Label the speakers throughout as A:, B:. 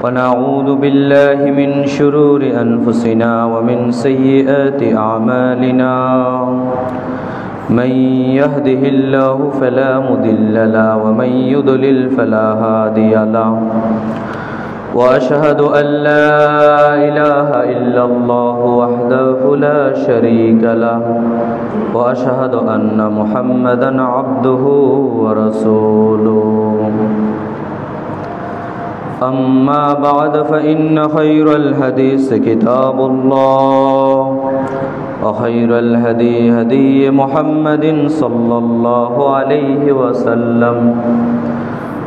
A: ونعوذ بالله من شرور أنفسنا ومن سيئات أعمالنا من يهده الله فلا مضل له ومن يضلل فلا هادي له وأشهد أن لا إله إلا الله وحده لا شريك له وأشهد أن محمدا عبده ورسوله أما بعد فإن خير الحديث كتاب الله وخير الهدي هدي محمد صلى الله عليه وسلم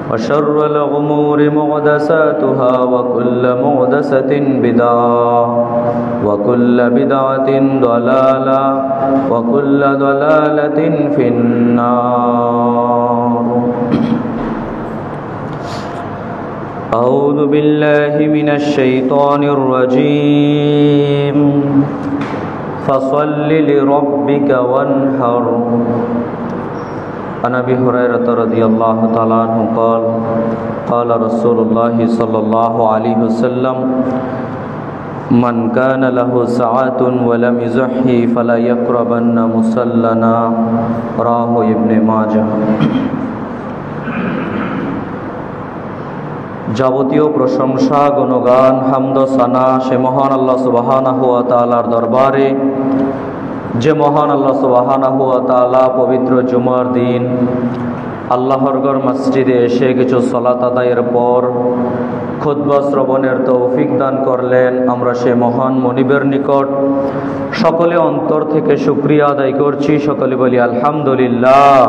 A: وشر الأمور محدثاتها وكل محدثة بدعة وكل بدعة ضلالة وكل ضلالة في النار. أعوذ بالله من الشيطان الرجيم فصل لربك وانحر. عن أبي هريرة رضي الله تعالى عنه قال قال رسول الله صلى الله عليه وسلم من كان له ساعة ولم يزحي فلا يقربن مصلنا. رواه ابن ماجه. যাবতীয় প্রশংসা, গুণগান, হামদ সানা সে মহান আল্লাহ সুবহানাহু ওয়া তাআলার দরবারে, যে মহান আল্লাহ সুবহানাহু ওয়া তাআলা পবিত্র জুমার দিন আল্লাহর ঘর মসজিদে এসে কিছু সালাত আদায়ের পর খুতবা শ্রবণের তৌফিক দান করলেন। আমরা সে মহান মনিবের নিকট সকলে অন্তর থেকে শুকরিয়া আদায় করছি। সকলে বলি আলহামদুলিল্লাহ।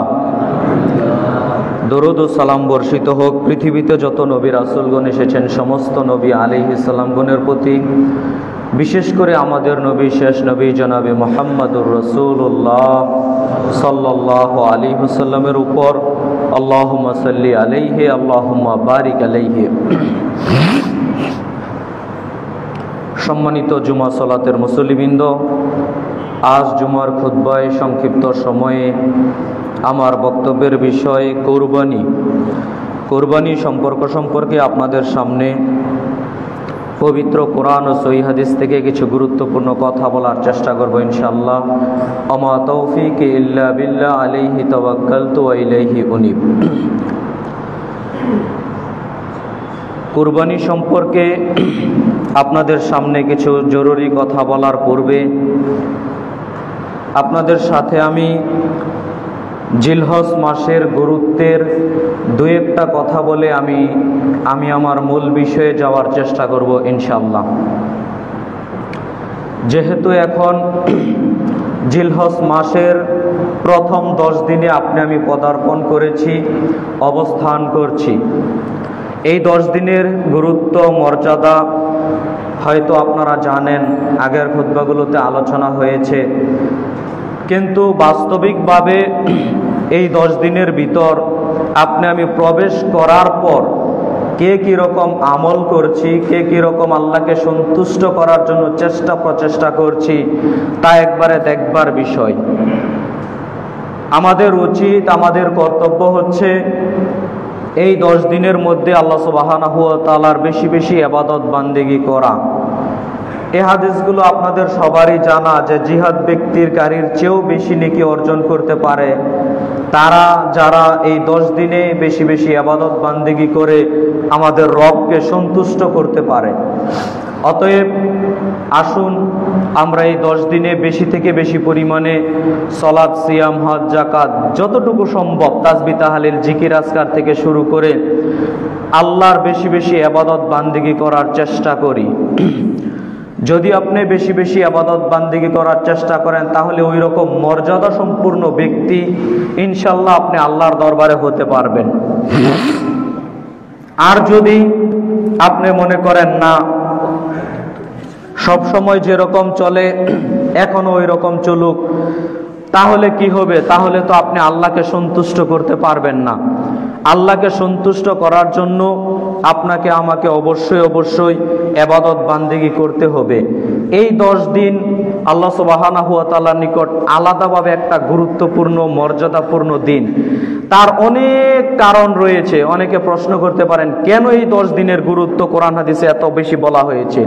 A: দরুদ ও সালাম বর্ষিত হোক পৃথিবীতে যত নবী রাসূলগণ এসেছেন সমস্ত নবী আলাইহিস সালামগণের প্রতি, বিশেষ করে আমাদের নবী, শেষ নবী জনাবে মুহাম্মদুর রাসূলুল্লাহ সাল্লাল্লাহু আলাইহি ওয়াসাল্লামের উপর। আল্লাহুম্মা সাল্লি আলাইহি আল্লাহুম্মা বারিক আলাইহি। সম্মানিত জুমা সালাতের মুসল্লিবৃন্দ, আজ জুমার খুতবায় সংক্ষিপ্ত সময়ে আমার বক্তব্যের বিষয় কোরবানি সম্পর্কে আপনাদের সামনে পবিত্র কোরআন ও সহিহ হাদিস থেকে কিছু গুরুত্বপূর্ণ কথা বলার চেষ্টা করব ইনশাআল্লাহ। আমা তৌফিক ইল্লা বিল্লাহ আলাইহি তাওয়াক্কালতু ওয়া ইলাইহি উনীব। কোরবানি সম্পর্কে আপনাদের সামনে কিছু জরুরি কথা বলার পূর্বে আপনাদের সাথে আমি জিলহজ মাসের গুরুত্বের দুই একটা কথা বলে আমি আমার মূল বিষয়ে যাওয়ার চেষ্টা করব ইনশাআল্লাহ। যেহেতু এখন জিলহজ মাসের প্রথম 10 দিনে আমি পদার্পণ করেছি, অবস্থান করছি। এই 10 দিনের গুরুত্ব, মর্যাদা হয়তো আপনারা জানেন, আগের খুতবাগুলোতে আলোচনা হয়েছে। কিন্তু বাস্তবিকভাবে এই 10 দিনের ভিতর আমি প্রবেশ করার পর কে কীরকম আমল করছি, কে কীরকম আল্লাহকে সন্তুষ্ট করার জন্য প্রচেষ্টা করছি, তা একবারে দেখবার বিষয়। আমাদের উচিত, আমাদের কর্তব্য হচ্ছে এই 10 দিনের মধ্যে আল্লাহ সুবহানাহু ওয়া তাআলার বেশি বেশি ইবাদত বান্দেগি করা। এই হাদিসগুলো আপনাদের সবারই জানা যে জিহাদ ব্যক্তির কারীর চেয়েও বেশি নেকি অর্জন করতে পারে তারা, যারা এই 10 দিনে বেশি বেশি ইবাদত বান্দেগি করে আমাদের রবকে সন্তুষ্ট করতে পারে। অতএব আসুন আমরা এই 10 দিনে বেশি থেকে বেশি পরিমাণে সালাত, সিয়াম, হজ, যাকাত, যতটুকু সম্ভব তাসবিহ, তাহলিল, জিকির, আজকার থেকে শুরু করে আল্লাহর বেশি বেশি ইবাদত বান্দেগি করার চেষ্টা করি। যদি আপনি বেশি বেশি ইবাদত বান্দেগি করার চেষ্টা করেন তাহলে ওই রকম মর্যাদা সম্পূর্ণ ব্যক্তি ইনশাআল্লাহ আপনি আল্লাহর দরবারে হতে পারবেন। আর যদি আপনি মনে করেন না সব সময় যেরকম চলে এখনো ওই রকম চলুক, তাহলে কি হবে? তাহলে তো আপনি আল্লাহকে সন্তুষ্ট করতে পারবেন না। আল্লাহকে সন্তুষ্ট করার জন্য আপনাকে আমাকে অবশ্যই ইবাদত বান্দেগি করতে হবে। এই 10 দিন আল্লাহ সুবহানাহু ওয়া তাআলার নিকট আলাদাভাবে একটা গুরুত্বপূর্ণ মর্যাদাপূর্ণ দিন। তার অনেক কারণ রয়েছে। অনেকে প্রশ্ন করতে পারেন কেন এই 10 দিনের গুরুত্ব কোরআন হাদিসে এত বেশি বলা হয়েছে।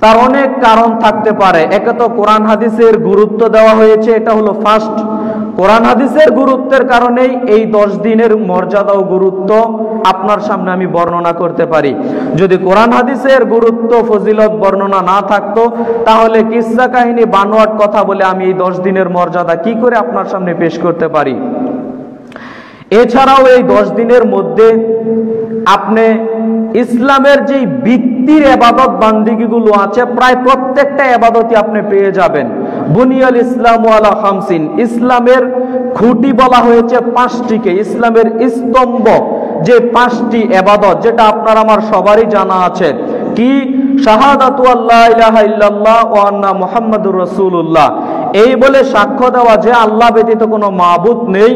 A: তার অনেক কারণ থাকতে পারে। একে তো কোরআন হাদিসের গুরুত্ব দেওয়া হয়েছে, এটা হলো ফার্স্ট। কোরআন হাদিসের গুরুত্বের কারণেই এই 10 দিনের মর্যাদা ও গুরুত্ব আপনার সামনে আমি বর্ণনা করতে পারি। যদি কোরআন হাদিসের গুরুত্ব ফজিলত বর্ণনা না থাকতো তাহলে কিসসা কাহিনী বানোয়াট কথা বলে আমি এই 10 দিনের মর্যাদা কি করে আপনার সামনে পেশ করতে পারি। এছাড়াও এই 10 দিনের মধ্যে আপনি ইসলামের যে ভিত্তির ইবাদত বান্দিগিগুলো আছে প্রায় প্রত্যেকটা ইবাদতই আপনি পেয়ে যাবেন। বুনিয়াল ইসলামু আলা খামসিন, ইসলামের খুঁটি বলা হয়েছে 5টিকে। ইসলামের স্তম্ভ যে 5টি ইবাদত, যেটা আপনার আমার সবারই জানা আছে, কি? শাহাদাতু আল্লা ইলাহা ইল্লাল্লাহ ওয়া আন্না মুহাম্মাদুর রাসূলুল্লাহ, এই বলে সাক্ষ্য দেওয়া যে আল্লাহ ব্যতীত কোনো মাবুদ নেই,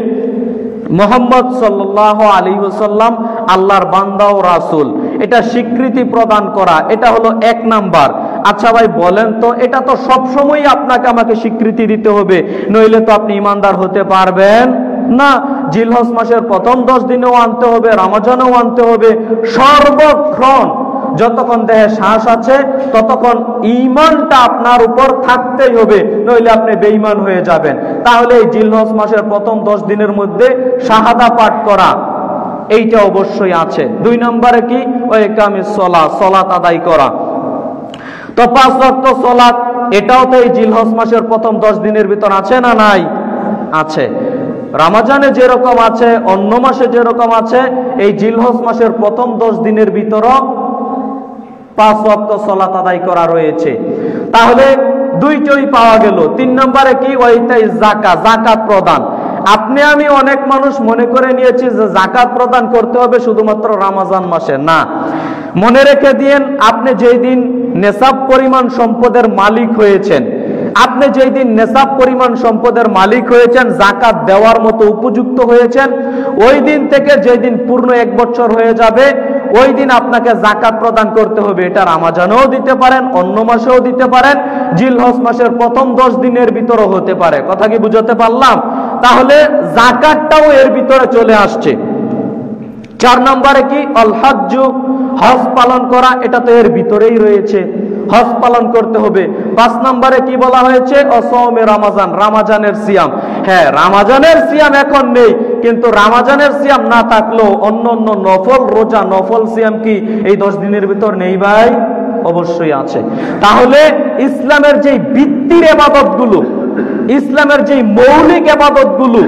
A: মুহাম্মদ সাল্লাল্লাহু আলাইহি ওয়াসাল্লাম আল্লাহর বান্দা ও রাসূল, এটা স্বীকৃতি প্রদান করা, এটা হলো 1 নাম্বার। আচ্ছা ভাই বলেন তো, এটা তো সবসময় আপনাকে আমাকে স্বীকৃতি দিতে হবে, নইলে তো আপনি ঈমানদার হতে পারবেন না। জিলহজ মাসের প্রথম 10 দিনেও আনতে হবে, রমজানেও আনতে হবে, সর্বক্ষণ যতক্ষণ দেহে শ্বাস আছে ততক্ষণ ঈমানটা আপনার উপর থাকতেই হবে, নইলে আপনি বেঈমান হয়ে যাবেন। তাহলে এই জিলহজ মাসের প্রথম 10 দিনের মধ্যে শাহাদা পাঠ করা, এইটা অবশ্যই আছে। 2 নম্বরে কি? ওই ইকামিস সালাত, সালাত আদায় করা। তো 5 ওয়াক্ত সালাত, এটাও তো এই জিলহজ মাসের প্রথম 10 দিনের ভিতর আছে না নাই? আছে। রমজানে যেরকম আছে, অন্য মাসে যেরকম আছে, এই জিলহজ মাসের প্রথম 10 দিনের ভিতরও 5 ওয়াক্ত সালাত আদায় করা রয়েছে। তাহলে 2টোই পাওয়া গেল। 3 নম্বরে কি? ওয়াইতাই যাকাত, যাকাত প্রদান। আপনি আমি অনেক মানুষ মনে করে নিয়েছি যে যাকাত প্রদান করতে হবে শুধুমাত্র রমজান মাসে। না, মনে রেখে দিন, আপনি যেই দিন নেসাব পরিমাণ সম্পদের মালিক হয়েছেন, আপনি যেই দিন নেসাব পরিমাণ সম্পদের মালিক হয়েছেন, যাকাত দেওয়ার মতো উপযুক্ত হয়েছেন, ওই দিন থেকে যেই দিন পূর্ণ 1 বছর হয়ে যাবে ওই দিন আপনাকে যাকাত প্রদান করতে হবে। এটা রমজানেও দিতে পারেন, অন্য মাসেও দিতে পারেন, জিলহজ মাসের প্রথম 10 দিনের ভিতরও হতে পারে। কথা কি বুঝতে পারলাম? তাহলে যাকাতটাও এর ভিতরে চলে আসছে। 4 নম্বরে কি? আল হজ্জ, হজ পালন করা, এটা তো এর ভিতরেই রয়েছে, হজ পালন করতে হবে। 5 নম্বরে কি বলা হয়েছে? অসৌমে রমজান, রমজানের সিয়াম। হ্যাঁ, রমজানের সিয়াম এখন নেই, কিন্তু রমজানের সিয়াম না থাকলেও অন্য অন্য নফল রোজা, নফল সিয়াম কি এই 10 দিনের ভিতর নেই ভাই? অবশ্যই আছে। তাহলে ইসলামের যে ভিত্তির ইবাদতগুলো, ইসলামের যে মৌলিক ইবাদতগুলো,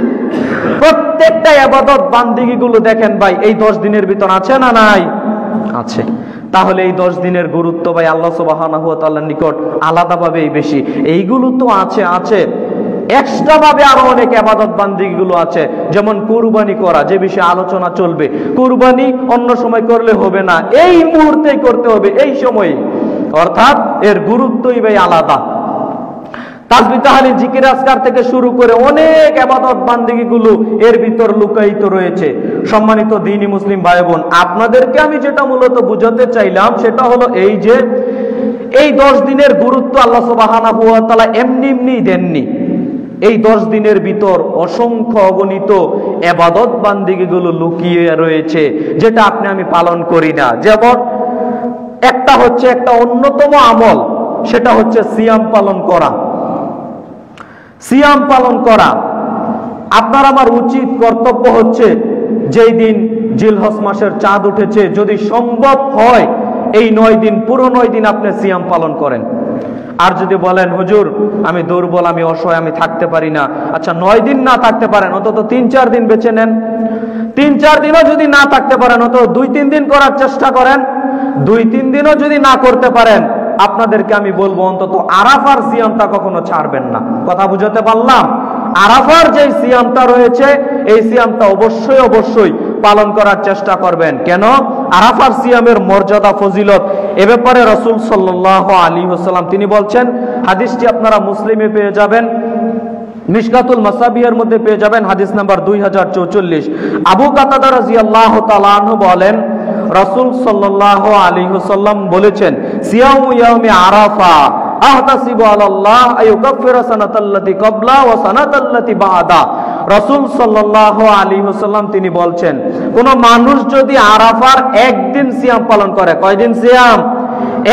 A: প্রত্যেকটা ইবাদত বান্দিগিগুলো দেখেন ভাই এই 10 দিনের ভিতর আছে না নাই? আছে। তাহলে এই 10 দিনের গুরুত্ব ভাই আল্লাহ সুবহানাহু ওয়া তাআলার নিকট আলাদাভাবেই বেশি। এইগুলো তো আছে, এক্সট্রা ভাবে আরো অনেক ইবাদত বান্দিগিগুলো আছে, যেমন কুরবানি করা, যে বিষয়ে আলোচনা চলবে। কুরবানি অন্য সময় করলে হবে না, এই মুহূর্তেই করতে হবে, এই সময়ে, অর্থাৎ এর গুরুত্বই ভাই আলাদা। তাসবিহ তাহলিল জিকির আজকার থেকে শুরু করে অনেক ইবাদত বান্দিগিগুলো এর ভিতর লুকায়িত রয়েছে। সম্মানিত দ্বীনি মুসলিম ভাই বোন, আপনাদেরকে আমি যেটা মূলত বুঝাতে চাইলাম সেটা হলো এই যে এই 10 দিনের গুরুত্ব আল্লাহ সুবহানাহু ওয়া তাআলা এমনি দেননি। এই 10 দিনের ভিতর অসংখ্য অগণিত ইবাদত বান্দিগিগুলো লুকিয়ে রয়েছে, যেটা আপনি আমি পালন করি না। যেমন একটা হচ্ছে, একটা অন্যতম আমল, সেটা হচ্ছে সিয়াম পালন করা। সিয়াম পালন করা আপনার আমার উচিত কর্তব্য হচ্ছে, যেই দিন জিলহজ মাসের চাঁদ উঠেছে, যদি সম্ভব হয় এই 9 দিন, পুরো 9 দিন আপনি সিয়াম পালন করেন। আর যদি বলেন হুজুর আমি দুর্বল, আমি অসহায়, আমি থাকতে পারি না, আচ্ছা 9 দিন না থাকতে পারেন, অন্তত 3-4 দিন বেছে নেন। 3-4 দিনও যদি না থাকতে পারেন, অন্তত 2-3 দিন করার চেষ্টা করেন। 2-3 দিনও যদি না করতে পারেন, আপনাদেরকে আমি বলবো অন্তত আরাফার সিয়ামটা কখনো ছাড়বেন না। কথা বুঝতে পারলাম? আরাফার যে সিয়ামটা রয়েছে, এই সিয়ামটা অবশ্যই পালন করার চেষ্টা করবেন। কেন? আরাফার সিয়ামের মর্যাদা, ফজিলত, এ ব্যাপারে রাসূল সাল্লাল্লাহু আলাইহি ওয়াসাল্লাম তিনি বলছেন, হাদিসটি আপনারা মুসলিমে পেয়ে যাবেন, মিশকাতুল মাসাবিহের মধ্যে পেয়ে যাবেন হাদিস নাম্বার 2044। আবু কাতাদা রাদিয়াল্লাহু তাআলা আনহু বলেন, রাসূল সাল্লাল্লাহু আলাইহি ওয়াসাল্লাম বলেছেন, সিয়ামু ইয়াউমি আরাফা আহতাসিবু আলাল্লাহ আইয়ুকাফিরা সানাতাল্লাতি ক্বাবলা ওয়া সানাতাল্লাতি বা'দা। রাসূল সাল্লাল্লাহু আলাইহি ওয়াসাল্লাম তিনি বলছেন, কোন মানুষ যদি আরাফার একদিন সিয়াম পালন করে, কয়দিন সিয়াম?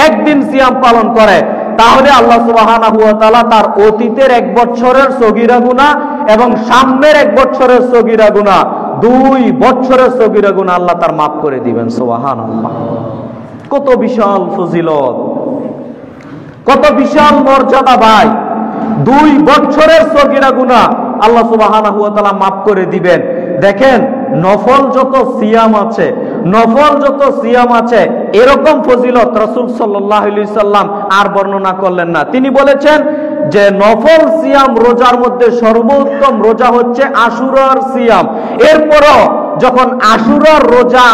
A: একদিন সিয়াম পালন করে, তাহলে আল্লাহ সুবহানাহু ওয়া তাআলা তার অতীতের 1 বছরের সগীরা গুনাহ এবং সামনের 1 বছরের সগীরা গুনাহ, 2 বছরের সগীরা গুনাহ আল্লাহ তার মাফ করে দিবেন। সুবহানাল্লাহ। কত বিশাল ফজিলত, কত বিশাল মর্যাদা ভাই! 2 বছরের সগীরা গুনাহ আল্লাহ সুবহানাহু ওয়া তাআলা মাফ করে দিবেন। দেখেন, নফল যত সিয়াম আছে, নফল যত সিয়াম আছে, এরকম ফজিলত রাসূল সাল্লাল্লাহু আলাইহি সাল্লাম আর বর্ণনা করলেন না। তিনি বলেছেন যে নফল সিয়াম রোজার মধ্যে সর্বোত্তম রোজা হচ্ছে আশুরার সিয়াম। এরপরও যখন আশুরার রোজা,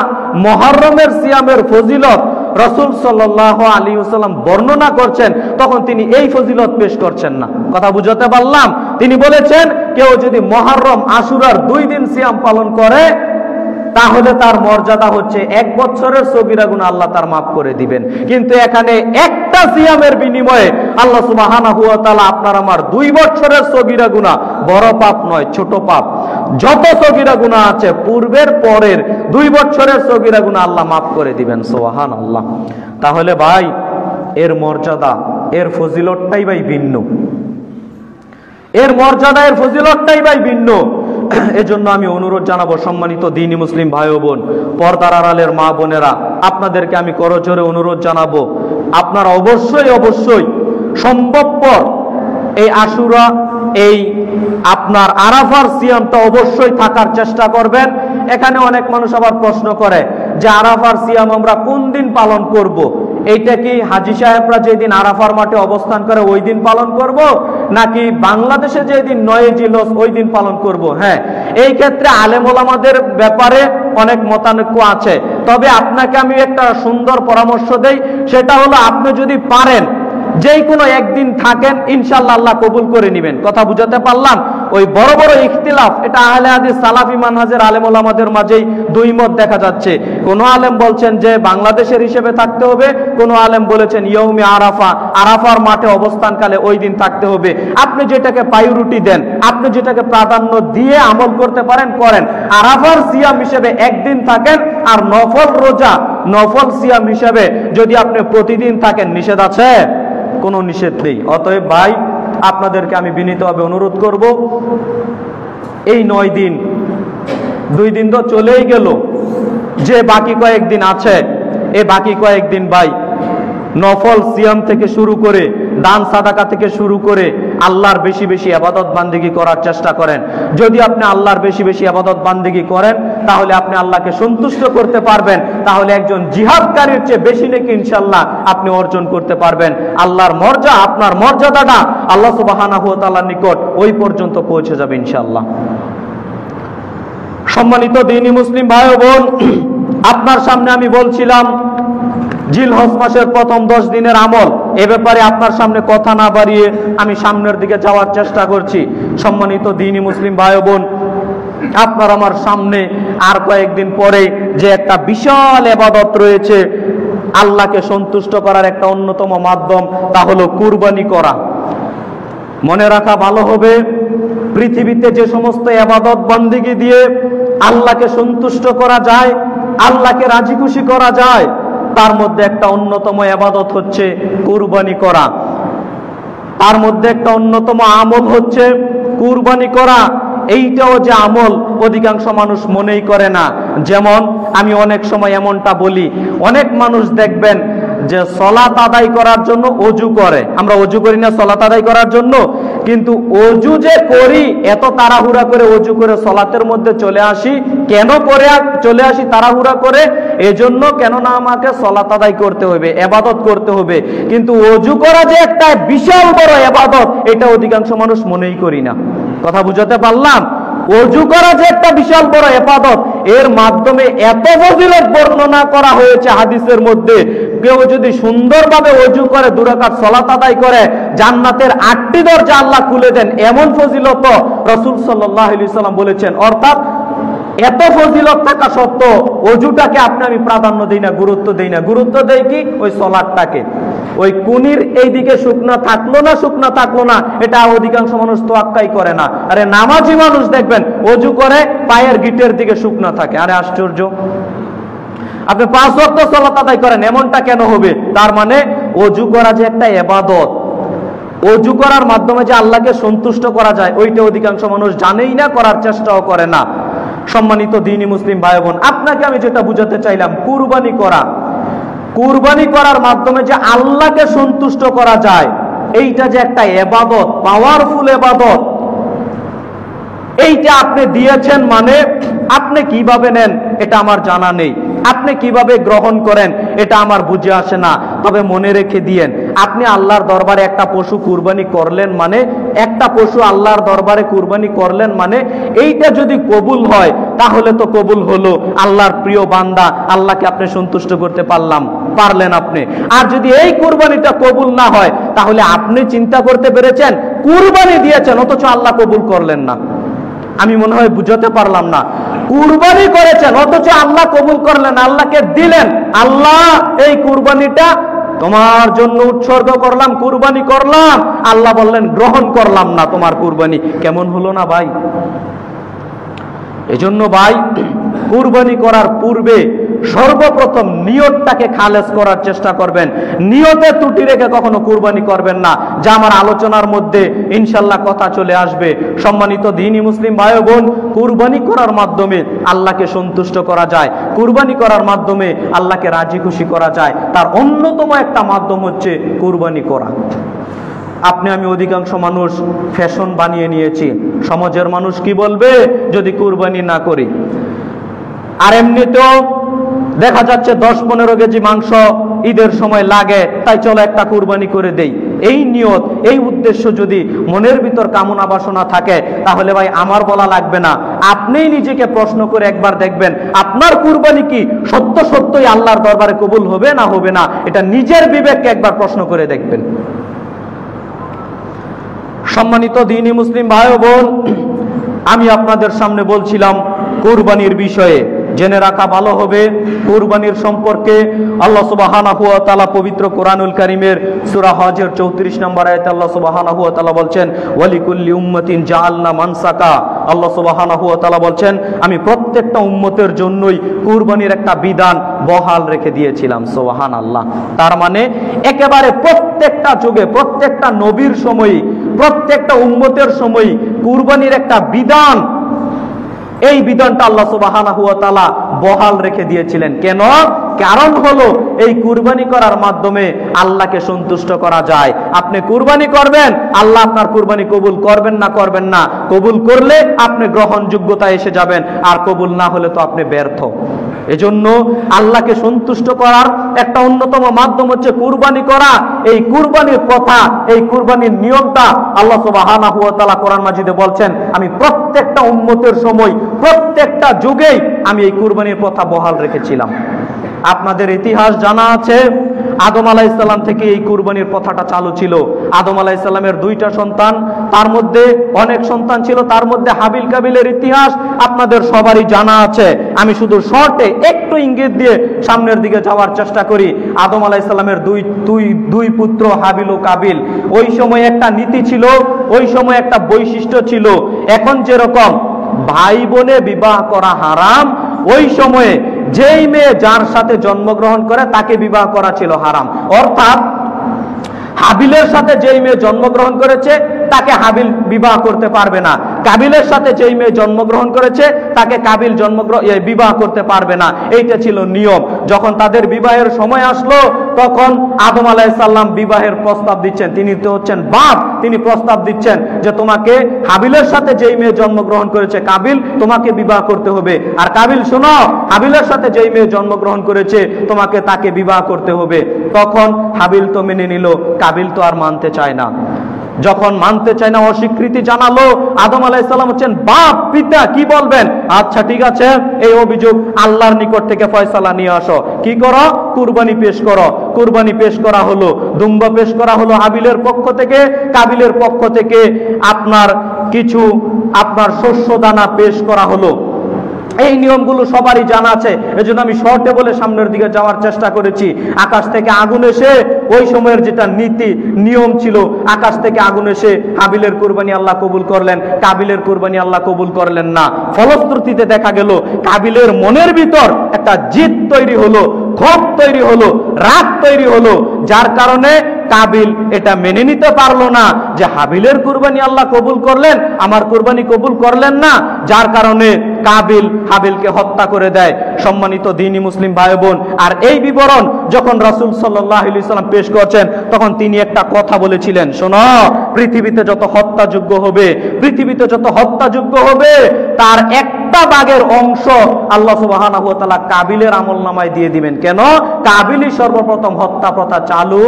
A: মুহররমের সিয়ামের ফজিলত রাসূল সাল্লাল্লাহু আলাইহি ওয়াসাল্লাম বর্ণনা করছেন, তখন তিনি এই ফজিলত পেশ করছেন না। কথা বুঝাতে পারলাম? তিনি বলেছেন, কেউ যদি মুহররম আশুরার 2 দিন সিয়াম পালন করে, তাহলে তার মর্যাদা হচ্ছে 1 বছরের সগীরা গুনাহ আল্লাহ তার মাফ করে দিবেন। কিন্তু এখানে একটা সিয়ামের বিনিময়ে আল্লাহ সুবহানাহু ওয়া তাআলা আপনার আমার 2 বছরের সগীরা গুনাহ, বড় পাপ নয়, ছোট পাপ, যত সগীরা গুনাহ আছে পূর্বের পরের 2 বছরের সগীরা গুনাহ আল্লাহ মাফ করে দিবেন। সুবহানাল্লাহ। তাহলে ভাই, এর মর্যাদা, এর ফজিলতটাই ভাই ভিন্ন, এর মর্যাদা, এর ফজিলতটাই ভাই ভিন্ন। এজন্য আমি অনুরোধ জানাবো, সম্মানিত দ্বীনি মুসলিম ভাই ও বোন, পর্দার আড়ালের মা বোনেরা, আপনাদেরকে আমি করজোরে অনুরোধ জানাবো, আপনারা অবশ্যই অবশ্যই সম্ভবপর এই আশুরা, এই আপনার আরাফার সিয়ামটা অবশ্যই থাকার চেষ্টা করবেন। এখানে অনেক মানুষ আবার প্রশ্ন করে যে আরাফার সিয়াম আমরা কোন দিন পালন করব? এইটা কি হাজী সাহেবরা যেদিন আরাফার মাঠে অবস্থান করে ওই দিন পালন করব, নাকি বাংলাদেশে যেদিন 9 জিলহজ ওই দিন পালন করব? হ্যাঁ, এই ক্ষেত্রে আলেম ওলামাদের ব্যাপারে অনেক মতানৈক্য আছে। তবে আপনাকে আমি একটা সুন্দর পরামর্শ দেই, সেটা হলো আপনি যদি পারেন যেই কোনো একদিন থাকেন, ইনশাআল্লাহ আল্লাহ কবুল করে নেবেন। কথা বুঝাতে পারলাম? ওই বড় বড় ইখতিলাফ, এটা আহলে হাদিস সালাফি মানহাজের আলেম ওলামাদের মাঝেই 2 মত দেখা যাচ্ছে। কোন আলেম বলছেন যে বাংলাদেশের হিসেবে থাকতে হবে, কোন আলেম বলেছেন ইয়ৌমি আরাফা, আরাফার মাঠে অবস্থানকালে ওই দিন থাকতে হবে। আপনি যেটাকে প্রায়োরিটি দেন, আপনি যেটাকে প্রাধান্য দিয়ে আমল করতে পারেন করেন। আরাফার সিয়াম হিসেবে একদিন থাকেন, আর নফল রোজা, নফল সিয়াম হিসেবে যদি আপনি প্রতিদিন থাকেন, নিষেধ আছে? কোনো নিষেধ নেই। অতএব ভাই, আপনাদেরকে আমি বিনীতভাবে অনুরোধ করব, এই 9 দিন, 2 দিন তো চলেই গেল, যে বাকি কয়েকদিন আছে, এই বাকি কয়েকদিন ভাই নফল সিয়াম থেকে শুরু করে, দান সাদাকা থেকে শুরু করে আল্লাহর বেশি বেশি ইবাদত বান্দেগি করার চেষ্টা করেন। যদি আপনি আল্লাহর বেশি বেশি ইবাদত বান্দেগি করেন, তাহলে আপনি আল্লাহকে সন্তুষ্ট করতে পারবেন। তাহলে একজন জিহাদকারীর চেয়ে বেশি নেকি ইনশাআল্লাহ আপনি অর্জন করতে পারবেন। আল্লাহর মর্যাদা, আপনার মর্যাদাটা আল্লাহ সুবহানাহু ওয়া তাআলার নিকট ওই পর্যন্ত পৌঁছে যাবে ইনশাআল্লাহ। সম্মানিত দ্বীনি মুসলিম ভাই ও বোন, আপনার সামনে আমি বলছিলাম জিলহজ মাসের প্রথম 10 দিনের আমল। এ ব্যাপারে আপনার সামনে কথা না বাড়িয়ে আমি সামনের দিকে যাওয়ার চেষ্টা করছি। সম্মানিত দ্বীনি মুসলিম ভাই ও বোন, আপনার আমার সামনে আর কয়েকদিন পরে যে একটা বিশাল ইবাদত রয়েছে, আল্লাহকে সন্তুষ্ট করার একটা অন্যতম মাধ্যম, তা হলো কুরবানি করা। মনে রাখা ভালো হবে, পৃথিবীতে যে সমস্ত ইবাদত বন্দেগী দিয়ে আল্লাহকে সন্তুষ্ট করা যায়, আল্লাহকে রাজি খুশি করা যায়, তার মধ্যে একটা অন্যতম ইবাদত হচ্ছে কুরবানি করা। তার মধ্যে একটা অন্যতম আমল হচ্ছে কুরবানি করা। এইটাও যে আমল, অধিকাংশ মানুষ মনেই করে না। যেমন আমি অনেক সময় এমনটা বলি, অনেক মানুষ দেখবেন যে সালাত আদায় করার জন্য অজু করে। আমরা অজু করি না সালাত আদায় করার জন্য, কিন্তু অজু যে করি, এত তাড়াহুড়া করে অজু করে সালাতের মধ্যে চলে আসি। কেন করে চলে আসি তাড়াহুড়া করে? এজন্য, কেননা আমাকে সালাত আদায় করতে হবে, ইবাদত করতে হবে। কিন্তু অজু করা যে একটা বিশাল বড় ইবাদত, এটা অধিকাংশ মানুষ মনেই করি না। কথা বুঝাতে পারলাম? ওযু করা যে একটা বিশাল বড় ইবাদত, এর মাধ্যমে এত ফজিলত বর্ণনা করা হয়েছে হাদিসের মধ্যে। কেউ যদি সুন্দরভাবে ওযু করে 2 রাকাত সালাত আদায় করে, জান্নাতের 8টি দরজা আল্লাহ খুলে দেন, এমন ফজিলত রাসূল সাল্লাল্লাহু আলাইহি সাল্লাম বলেছেন। অর্থাৎ এত ফজিলত থাকা সত্ত্বেও ওযুটাকে আমি প্রাধান্য দেই না, গুরুত্ব দেই না। গুরুত্ব দেই কি? ওই সালাতটাকে। ওই কুনির এইদিকে শুকনা থাকলো না, এটা অধিকাংশ মানুষ তোয়াক্কাই করে না। আরে নামাজি মানুষ দেখবেন ওযু করে পায়ের গিটের দিকে শুকনা থাকে। আরে আশ্চর্য! আপনি 5 ওয়াক্ত সালাত আদায় করেন, এমনটা কেন হবে? তার মানে ওযু করা যে একটা ইবাদত, ওযু করার মাধ্যমে যে আল্লাহকে সন্তুষ্ট করা যায়, ওইটা অধিকাংশ মানুষ জানেই না, করার চেষ্টাও করে না। সম্মানিত দ্বীনি মুসলিম ভাই বোন, আপনাকে আমি যেটা বুঝাতে চাইলাম, কুরবানি করার মাধ্যমে যে আল্লাহকে সন্তুষ্ট করা যায়, এইটা যে একটা ইবাদত, পাওয়ারফুল ইবাদত, এইটা আপনি দিয়েছেন মানে আপনি কিভাবে নেন এটা আমার জানা নেই, আপনি কিভাবে গ্রহণ করেন এটা আমার বুঝে আসে না। তবে মনে রেখে দিয়েন, আপনি আল্লাহর দরবারে একটা পশু কুরবানি করলেন মানে, একটা পশু আল্লাহর দরবারে কুরবানি করলেন মানে, এইটা যদি কবুল হয় তাহলে তো কবুল হলো, আল্লাহর প্রিয় বান্দা, আল্লাহকে আপনি সন্তুষ্ট করতে পারলেন আপনি। আর যদি এই কুরবানিটা কবুল না হয়, তাহলে আপনি চিন্তা করতে পেরেছেন কুরবানি দিয়েছেন অথচ আল্লাহ কবুল করলেন না। আমি মনে হয় বুঝাতে পারলাম না। কুরবানি করেছেন অথচ আল্লাহ কবুল করলেন, আল্লাহকে দিলেন, আল্লাহ এই কুরবানিটা তোমার জন্য উৎসর্গ করলাম, কুরবানি করলাম, আল্লাহ বললেন গ্রহণ করলাম না তোমার কুরবানি। কেমন হলো না ভাই? এজন্য ভাই, কুরবানি করার পূর্বে সর্বপ্রথম নিয়তটাকে খালেস করার চেষ্টা করবেন। নিয়তে ত্রুটি রেখে কখনো কুরবানি করবেন না, যা আমার আলোচনার মধ্যে ইনশাল্লাহ কথা চলে আসবে। সম্মানিত দ্বীনি মুসলিম ভাই বোন, কুরবানি করার মাধ্যমে আল্লাহকে সন্তুষ্ট করা যায়, কুরবানি করার মাধ্যমে আল্লাহকে রাজি খুশি করা যায়। তার অন্যতম একটা মাধ্যম হচ্ছে কুরবানি করা। আমি অধিকাংশ মানুষ ফ্যাশন বানিয়ে নিয়েছি, সমাজের মানুষ কি বলবে যদি কুরবানি না করি। আর এমনিতেও দেখা যাচ্ছে 10-15 কেজি মাংস ঈদের সময় লাগে, তাই চলো একটা কুরবানি করে দেই। এই নিয়ত, এই উদ্দেশ্য যদি মনের ভিতর কামনা বাসনা থাকে, তাহলে ভাই আমার বলা লাগবে না, আপনিই নিজেকে প্রশ্ন করে একবার দেখবেন আপনার কুরবানি কি সত্যই আল্লাহর দরবারে কবুল হবে না হবে না, এটা নিজের বিবেককে একবার প্রশ্ন করে দেখবেন। সম্মানিত দ্বীনি মুসলিম ভাই বোন, আমি আপনাদের সামনে বলছিলাম কুরবানির বিষয়ে। জেনে রাখা ভালো হবে কুরবানির সম্পর্কে আল্লাহ সুবহানাহু ওয়া তাআলা পবিত্র কোরআনুল কারীমের সূরা হজের 34 নম্বর আয়াতে আল্লাহ সুবহানাহু ওয়া তাআলা বলছেন, ওয়ালিকুল্লি উম্মাতিন জাআলনা মানসাকা। আল্লাহ সুবহানাহু ওয়া তাআলা বলছেন, আমি প্রত্যেকটা উম্মতের জন্যই কুরবানির একটা বিধান বহাল রেখে দিয়েছিলাম। সুবহানাল্লাহ। তার মানে একেবারে প্রত্যেকটা যুগে, প্রত্যেকটা নবীর সময়ই, প্রত্যেকটা উম্মতের সময়ই কুরবানির একটা বিধান, এই বিধানটা আল্লাহ সুবহানাহু ওয়া তাআলা বহাল রেখে দিয়েছিলেন। কেন? কারণ হলো এই কুরবানি করার মাধ্যমে আল্লাহকে সন্তুষ্ট করা যায়। আপনি কুরবানি করবেন, আল্লাহ আপনার কুরবানি কবুল করবেন না, কবুল করলে আপনি গ্রহণযোগ্যতা এসে যাবেন, আর কবুল না হলে তো আপনি ব্যর্থ। এজন্য আল্লাহকে সন্তুষ্ট করার একটা অন্যতম মাধ্যম হচ্ছে কুরবানি করা। এই কুরবানির কথা, এই কুরবানির নিয়মটা আল্লাহ সুবহানাহু ওয়া তাআলা কোরআন মাজিদে বলছেন, আমি প্রত্যেকটা উম্মতের সময়, প্রত্যেকটা যুগেই আমি এই কুরবানির কথা বহাল রেখেছিলাম। আপনাদের ইতিহাস জানা আছে, আদম আলাইহিস সালাম থেকে এই কুরবানির প্রথাটা চালু ছিল। আদম আলাইহিস সালামের 2টা সন্তান, তার মধ্যে অনেক সন্তান ছিল, তার মধ্যে হাবিল কাবিলের ইতিহাস আপনাদের সবারই জানা আছে। আমি শুধু শর্টে একটু ইঙ্গিত দিয়ে সামনের দিকে যাওয়ার চেষ্টা করি। আদম আলাইহিস সালামের দুই পুত্র হাবিল ও কাবিল। ওই সময় একটা নীতি ছিল, ওই সময় একটা বৈশিষ্ট্য ছিল। এখন যেরকম ভাই বোনে বিবাহ করা হারাম, ওই সময়ে যেই মেয়ে যার সাথে জন্মগ্রহণ করে তাকে বিবাহ করা ছিল হারাম। অর্থাৎ হাবিলের সাথে যেই মেয়ে জন্মগ্রহণ করেছে তাকে হাবিল বিবাহ করতে পারবে না, কাবিলের সাথে যেই মেয়ে জন্মগ্রহণ করেছে তাকে কাবিল বিবাহ করতে পারবে না। এইটা ছিল নিয়ম। যখন তাদের বিবাহের সময় আসলো, তখন আদম আলাইহিস সালাম বিবাহের প্রস্তাব দিচ্ছেন। তিনি তো হচ্ছেন বাপ, তিনি প্রস্তাব দিচ্ছেন যে তোমাকে হাবিলের সাথে যেই মেয়ে জন্মগ্রহণ করেছে কাবিল, তোমাকে বিবাহ করতে হবে। আর কাবিল শোনো, হাবিলের সাথে যেই মেয়ে জন্মগ্রহণ করেছে তোমাকে তাকে বিবাহ করতে হবে। তখন হাবিল তো মেনে নিল, কাবিল তো আর মানতে চায় না। যখন মানতে চায় না, অস্বীকৃতি জানালো, আদম আলাইহিস সালাম হচ্ছেন বাপ পিতা, কি বলবেন? আচ্ছা ঠিক আছে, এই অভিযোগ আল্লাহর নিকট থেকে ফয়সালা নিয়ে আসো, কি করো? কুরবানি পেশ করো। কুরবানি পেশ করা হলো, দুম্বা পেশ করা হলো হাবিলের পক্ষ থেকে, কাবিলের পক্ষ থেকে আপনার কিছু শস্য দানা পেশ করা হলো। এই নিয়মগুলো সবারই জানা আছে, এজন্য আমি শর্টে বলে সামনের দিকে যাওয়ার চেষ্টা করেছি। আকাশ থেকে আগুন এসে, ওই সময়ের যেটা নীতি নিয়ম ছিল, আকাশ থেকে আগুন এসে হাবিলের কুরবানি আল্লাহ কবুল করলেন, কাবিলের কুরবানি আল্লাহ কবুল করলেন না। ফলশ্রুতিতে দেখা গেল কাবিলের মনের ভিতর একটা জিদ তৈরি হলো, ক্ষোভ তৈরি হলো, রাগ তৈরি হলো, যার কারণে কাবিল এটা মেনে নিতে পারলো না যে হাবিলের কুরবানি আল্লাহ কবুল করলেন, আমার কুরবানি কবুল করলেন না, যার কারণে কাবিল হাবিলকে হত্যা করে দেয়। সম্মানিত দ্বীনি মুসলিম ভাই বোন, আর এই বিবরণ যখন রাসূল সাল্লাল্লাহু আলাইহি সাল্লাম পেশ করছেন, তখন তিনি একটা কথা বলেছিলেন, শোনো, পৃথিবীতে যত হত্যাযোগ্য হবে, তার একটা ভাগের অংশ আল্লাহ সুবহানাহু ওয়া তাআলা কাবিলের আমলনামায় দিয়ে দিবেন। কেন? কাবিলই সর্বপ্রথম হত্যা প্রথা চালু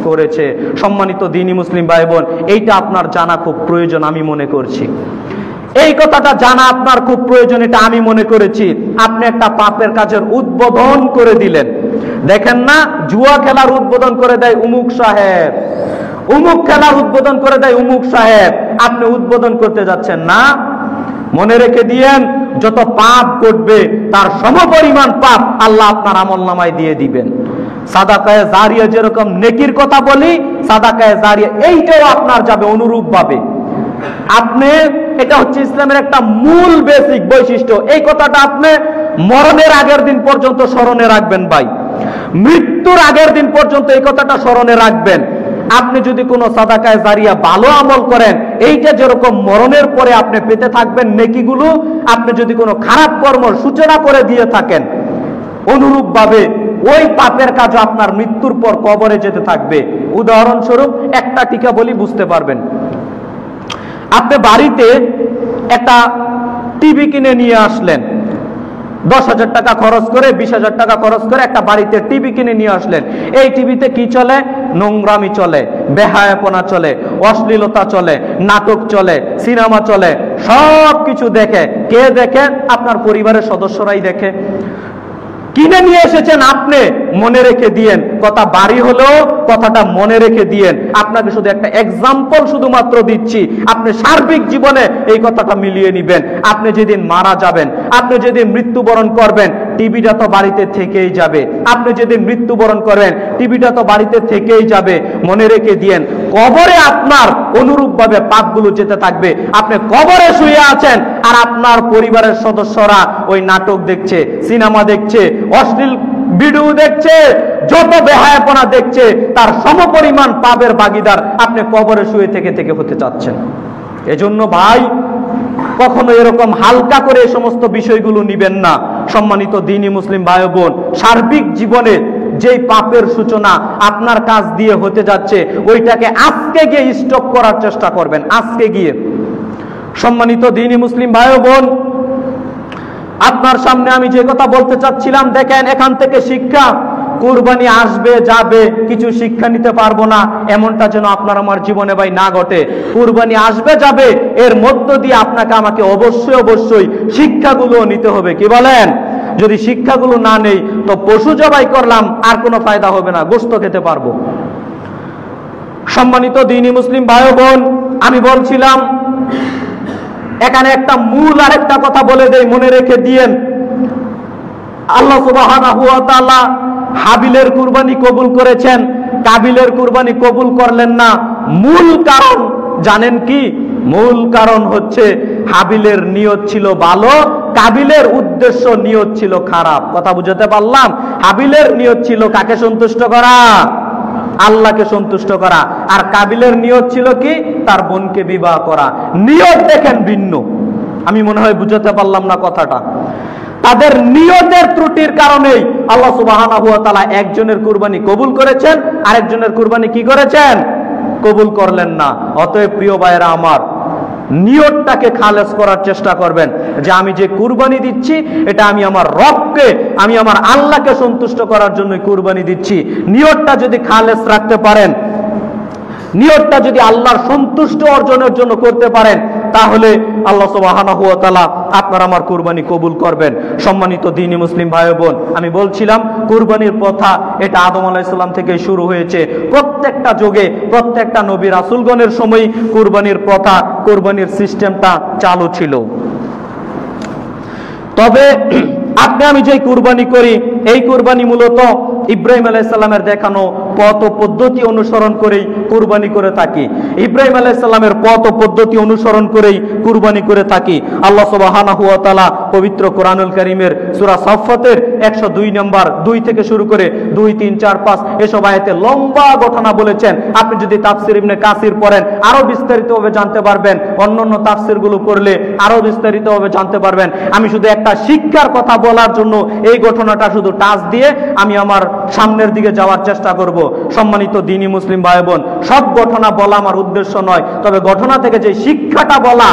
A: করেছে। সম্মানিত দ্বীনি মুসলিম ভাই বোন, এইটা আপনার জানা খুব প্রয়োজন আমি মনে করছি। এই কথাটা জানা আপনার খুব প্রয়োজন, এটা আমি মনে করেছি। আপনি একটা পাপের কাজের উদ্বোধন করে দিলেন। দেখেন না, জুয়া খেলার উদ্বোধন করে দেয় উমুক সাহেব, উমুক খেলার উদ্বোধন করে দেয় উমুক সাহেব, আপনি উদ্বোধন করতে যাচ্ছেন না। মনে রেখে দিয়েন, যত পাপ করবে তার সমপরিমাণ পাপ আল্লাহ আপনার আমলনামায় দিয়ে দিবেন। সাদাকায়ে জারিয়া যেরকম নেকির কথা বলি, সাদাকায়ে জারিয়া এইটাও আপনার যাবে অনুরূপ ভাবে। আপনি, এটা হচ্ছে ইসলামের একটা মূল বেসিক বৈশিষ্ট্য। এই কথাটা আপনি মরণের আগের দিন পর্যন্ত স্মরণে রাখবেন ভাই, মৃত্যুর আগের দিন পর্যন্ত এই কথাটা স্মরণে রাখবেন। আপনি যদি কোনো সাদাকায়ে জারিয়া ভালো আমল করেন, এইটা যেরকম মরণের পরে আপনি পেতে থাকবেন নেকিগুলো, আপনি যদি কোনো খারাপ কর্ম সূচনা করে দিয়ে থাকেন, অনুরূপ ভাবে ওই পাপের কাজও আপনার মৃত্যুর পর কবরে যেতে থাকবে। উদাহরণস্বরূপ একটা টিকা বলি, বুঝতে পারবেন। আপনি বাড়িতে একটা টিভি কিনে নিয়ে আসলেন, 10,000 টাকা খরচ করে, 20,000 টাকা খরচ করে একটা বাড়িতে টিভি কিনে নিয়ে আসলেন। এই টিভিতে কি চলে? নোংরামি চলে, বেহায়াপনা চলে, অশ্লীলতা চলে, নাটক চলে, সিনেমা চলে, সব কিছু দেখে। কে দেখে? আপনার পরিবারের সদস্যরাই দেখে। কিনে নিয়ে এসেছেন আপনি, মনে রেখে দিয়েন, কথা বাড়ি হলেও কথাটা মনে রেখে দিয়েন। আপনাকে শুধু একটা এক্সাম্পল শুধুমাত্র দিচ্ছি, আপনি সার্বিক জীবনে এই কথাটা মিলিয়ে নিবেন। আপনি যেদিন মারা যাবেন, আপনি যেদিন মৃত্যুবরণ করবেন, টিভিটা তো বাড়িতে থেকেই যাবে। আপনি যেদিন মৃত্যুবরণ করবেন, টিভিটা তো বাড়িতে থেকেই যাবে। মনে রেখে দিয়েন, কবরে আপনার অনুরূপভাবে পাপগুলো যেতে থাকবে। আপনি কবরে শুয়ে আছেন, আর আপনার পরিবারের সদস্যরা ওই নাটক দেখছে, সিনেমা দেখছে, অশ্লীল ভিডিও দেখছে, যত বেহায়াপনা দেখছে, তার সমপরিমাণ পাপের ভাগীদার আপনি কবরে শুয়ে থেকে থেকে হতে চাচ্ছেন। এজন্য ভাই, কখনো এরকম হালকা করে এই সমস্ত বিষয়গুলো নিবেন না। সম্মানিত দ্বীনি মুসলিম ভাই বোন, সার্বিক জীবনে যেই পাপের সূচনা আপনার কাজ দিয়ে হতে যাচ্ছে, ওইটাকে আজকে গিয়ে স্টপ করার চেষ্টা করবেন, আজকে গিয়ে। সম্মানিত দ্বীনি মুসলিম ভাই বোন, আপনার সামনে আমি যে কথা বলতে চাচ্ছিলাম, দেখেন এখান থেকে শিক্ষা। কুরবানি আসবে যাবে, কিছু শিক্ষা নিতে পারবো না, এমনটা যেন আপনার আমার জীবনে ভাই না ঘটে। কুরবানি আসবে যাবে, এর মধ্য দিয়ে আপনাকে আমাকে অবশ্যই অবশ্যই শিক্ষাগুলো নিতে হবে। কি বলেন? যদি শিক্ষাগুলো না নেই তো পশু জবাই করলাম, আর কোনো ফায়দা হবে না, গোশত খেতে পারবো। সম্মানিত দ্বীনি মুসলিম ভাই বোন, আমি বলছিলাম এখানে একটা মূল আরেকটা কথা বলে দেই, মনে রেখে দিয়েন। আল্লাহ সুবহানাহু ওয়া তাআলা হাবিলের কুরবানি কবুল করেছেন, কাবিলের কুরবানি কবুল করলেন না। মূল কারণ জানেন কি? মূল কারণ হচ্ছে হাবিলের নিয়ত ছিল ভালো, কাবিলের উদ্দেশ্য নিয়ত ছিল খারাপ। কথা বুঝাতে পারলাম? হাবিলের নিয়ত ছিল কাকে সন্তুষ্ট করা? আল্লাহকে সন্তুষ্ট করা। আর কাবিলের নিয়ত ছিল কি? তার বোনকে বিবাহ করা। নিয়ত দেখেন ভিন্ন। আমি মনে হয় বুঝাতে পারলাম না কথাটা। তাদের নিয়তের ত্রুটির কারণেই আল্লাহ সুবহানাহু ওয়া তাআলা একজনের কুরবানি কবুল করেছেন, আরেকজনের কুরবানি কি করেছেন? কবুল করলেন না। অতএব প্রিয় ভাইয়েরা আমার, নিয়তটাকে খালেস করার চেষ্টা করবেন, যে আমি যে কুরবানি দিচ্ছি এটা আমি আমার রবকে, আমি আমার আল্লাহকে সন্তুষ্ট করার জন্য কুরবানি দিচ্ছি। নিয়তটা যদি খালেস রাখতে পারেন, নিয়তটা যদি আল্লাহর সন্তুষ্ট অর্জনের জন্য করতে পারেন, তাহলে আল্লাহ সুবহানাহু ওয়া তাআলা আপনার আমার কুরবানি কবুল করবেন। সম্মানিত দ্বীনি মুসলিম ভাই বোন, আমি বলছিলাম কুরবানির প্রথা এটা আদম আলাইহিস সালাম থেকে শুরু হয়েছে। প্রত্যেকটা যুগে প্রত্যেকটা নবী রাসূলগণের সময় কুরবানির প্রথা, কুরবানির সিস্টেমটা চালু ছিল। তবে আপনি আমি যে কুরবানি করি, এই কুরবানি মূলত ইব্রাহিম আলাইহিস সালামের দেখানো পথ ও পদ্ধতি অনুসরণ করেই কুরবানি করে থাকি। ইব্রাহিম আলাইহিস সালামের পথ ও পদ্ধতি অনুসরণ করেই কুরবানি করে থাকি। আল্লাহ সুবহানাহু ওয়া তাআলা পবিত্র কোরআনুল কারীমের সূরা সাফফাতের 102 নম্বর 2 থেকে শুরু করে 2, 3, 4, 5 এসব আয়াতে লম্বা ঘটনা বলেছেন। আপনি যদি তাফসীর ইবনে কাসির পড়েন আরো বিস্তারিতভাবে জানতে পারবেন, অন্যান্য তাফসীরগুলো পড়লে আরো বিস্তারিতভাবে জানতে পারবেন। আমি শুধু একটা শিক্ষার কথা বলার জন্য এই ঘটনাটা শুধু টাচ দিয়ে আমি আমার সামনের দিকে যাওয়ার চেষ্টা করব। সম্মানিত দ্বীনি মুসলিম ভাই বোন, সব ঘটনা বলা আমার উদ্দেশ্য নয়, তবে ঘটনা থেকে যে শিক্ষাটা বলা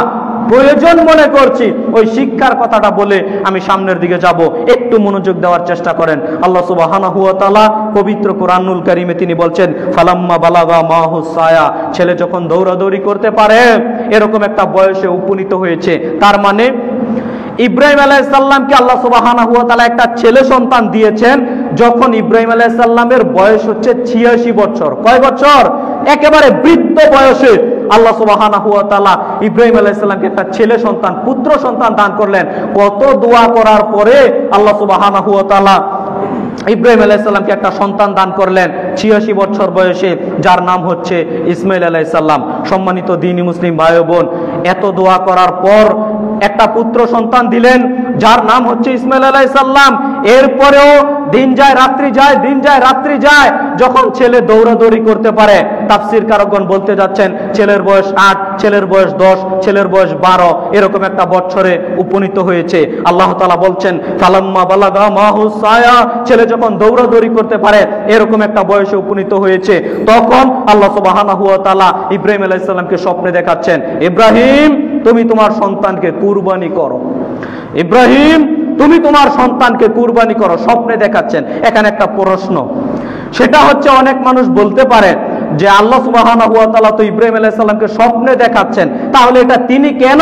A: প্রয়োজন মনে করছি, ওই শিক্ষার কথাটা বলে আমি সামনের দিকে যাব। একটু মনোযোগ দেওয়ার চেষ্টা করেন। আল্লাহ সুবহানাহু ওয়া তাআলা পবিত্র কোরআনুল কারীমে তিনি বলছেন, ফালাম্মা বালাগা মাহুস সায়া, ছেলে যখন দৌড়াদৌড়ি করতে পারে, এরকম একটা বয়সে উপনীত হয়েছে। তার মানে ইব্রাহিম আলাইহিস সালামকে আল্লাহ সুবহানাহু ওয়া তাআলা একটা ছেলে সন্তান দিয়েছেন যখন ইব্রাহিম আলাইহিস সালামের বয়স হচ্ছে 86 বছর। কয় বছর? একেবারে বৃদ্ধ বয়সে আল্লাহ সুবহানাহু ওয়া তাআলা ইব্রাহিম আলাইহিস সালামকে একটা ছেলে সন্তান, পুত্র সন্তান দান করলেন। কত দোয়া করার পরে আল্লাহ সুবহানাহু ওয়া তাআলা ইব্রাহিম আলাইহিস সালামকে একটা সন্তান দান করলেন 86 বছর বয়সে, যার নাম হচ্ছে ইসমাইল আলাইহিস সালাম। সম্মানিত দ্বীনি মুসলিম ভাই বোন, এত দোয়া করার পর একটা পুত্র সন্তান দিলেন যার নাম হচ্ছে ইসমাইল আলাইহিস সালাম। এরপরেও দিন যায় রাত্রি যায়, দিন যায় রাত্রি যায়, যখন ছেলে দৌড়াদৌড়ি করতে পারে, তাফসীর কারকগণ বলতে যাচ্ছেন ছেলের বয়স 8, ছেলের বয়স 10, ছেলের বয়স 12, এরকম একটা বছরে উপনীত হয়েছে। আল্লাহ তাআলা বলছেন, ফালাম্মা বালাগা মাহুস সায়া, ছেলে যখন দৌড়াদৌড়ি করতে পারে এরকম একটা বয়সে উপনীত হয়েছে, তখন আল্লাহ সুবহানাহু ওয়া তাআলা ইব্রাহিম আলাইহিস সালামকে স্বপ্নে দেখাচ্ছেন, ইব্রাহিম তুমি তোমার সন্তানকে কুরবানি করো, ইব্রাহিম তুমি তোমার সন্তানকে কুরবানি করো, স্বপ্নে দেখাচ্ছেন। এখানে একটা প্রশ্ন, সেটা হচ্ছে অনেক মানুষ বলতে পারে যে আল্লাহ সুবহানাহু ওয়া তাআলা তো ইব্রাহিম আলাইহিস সালামকে স্বপ্নে দেখাচ্ছেন, তাহলে এটা তিনি কেন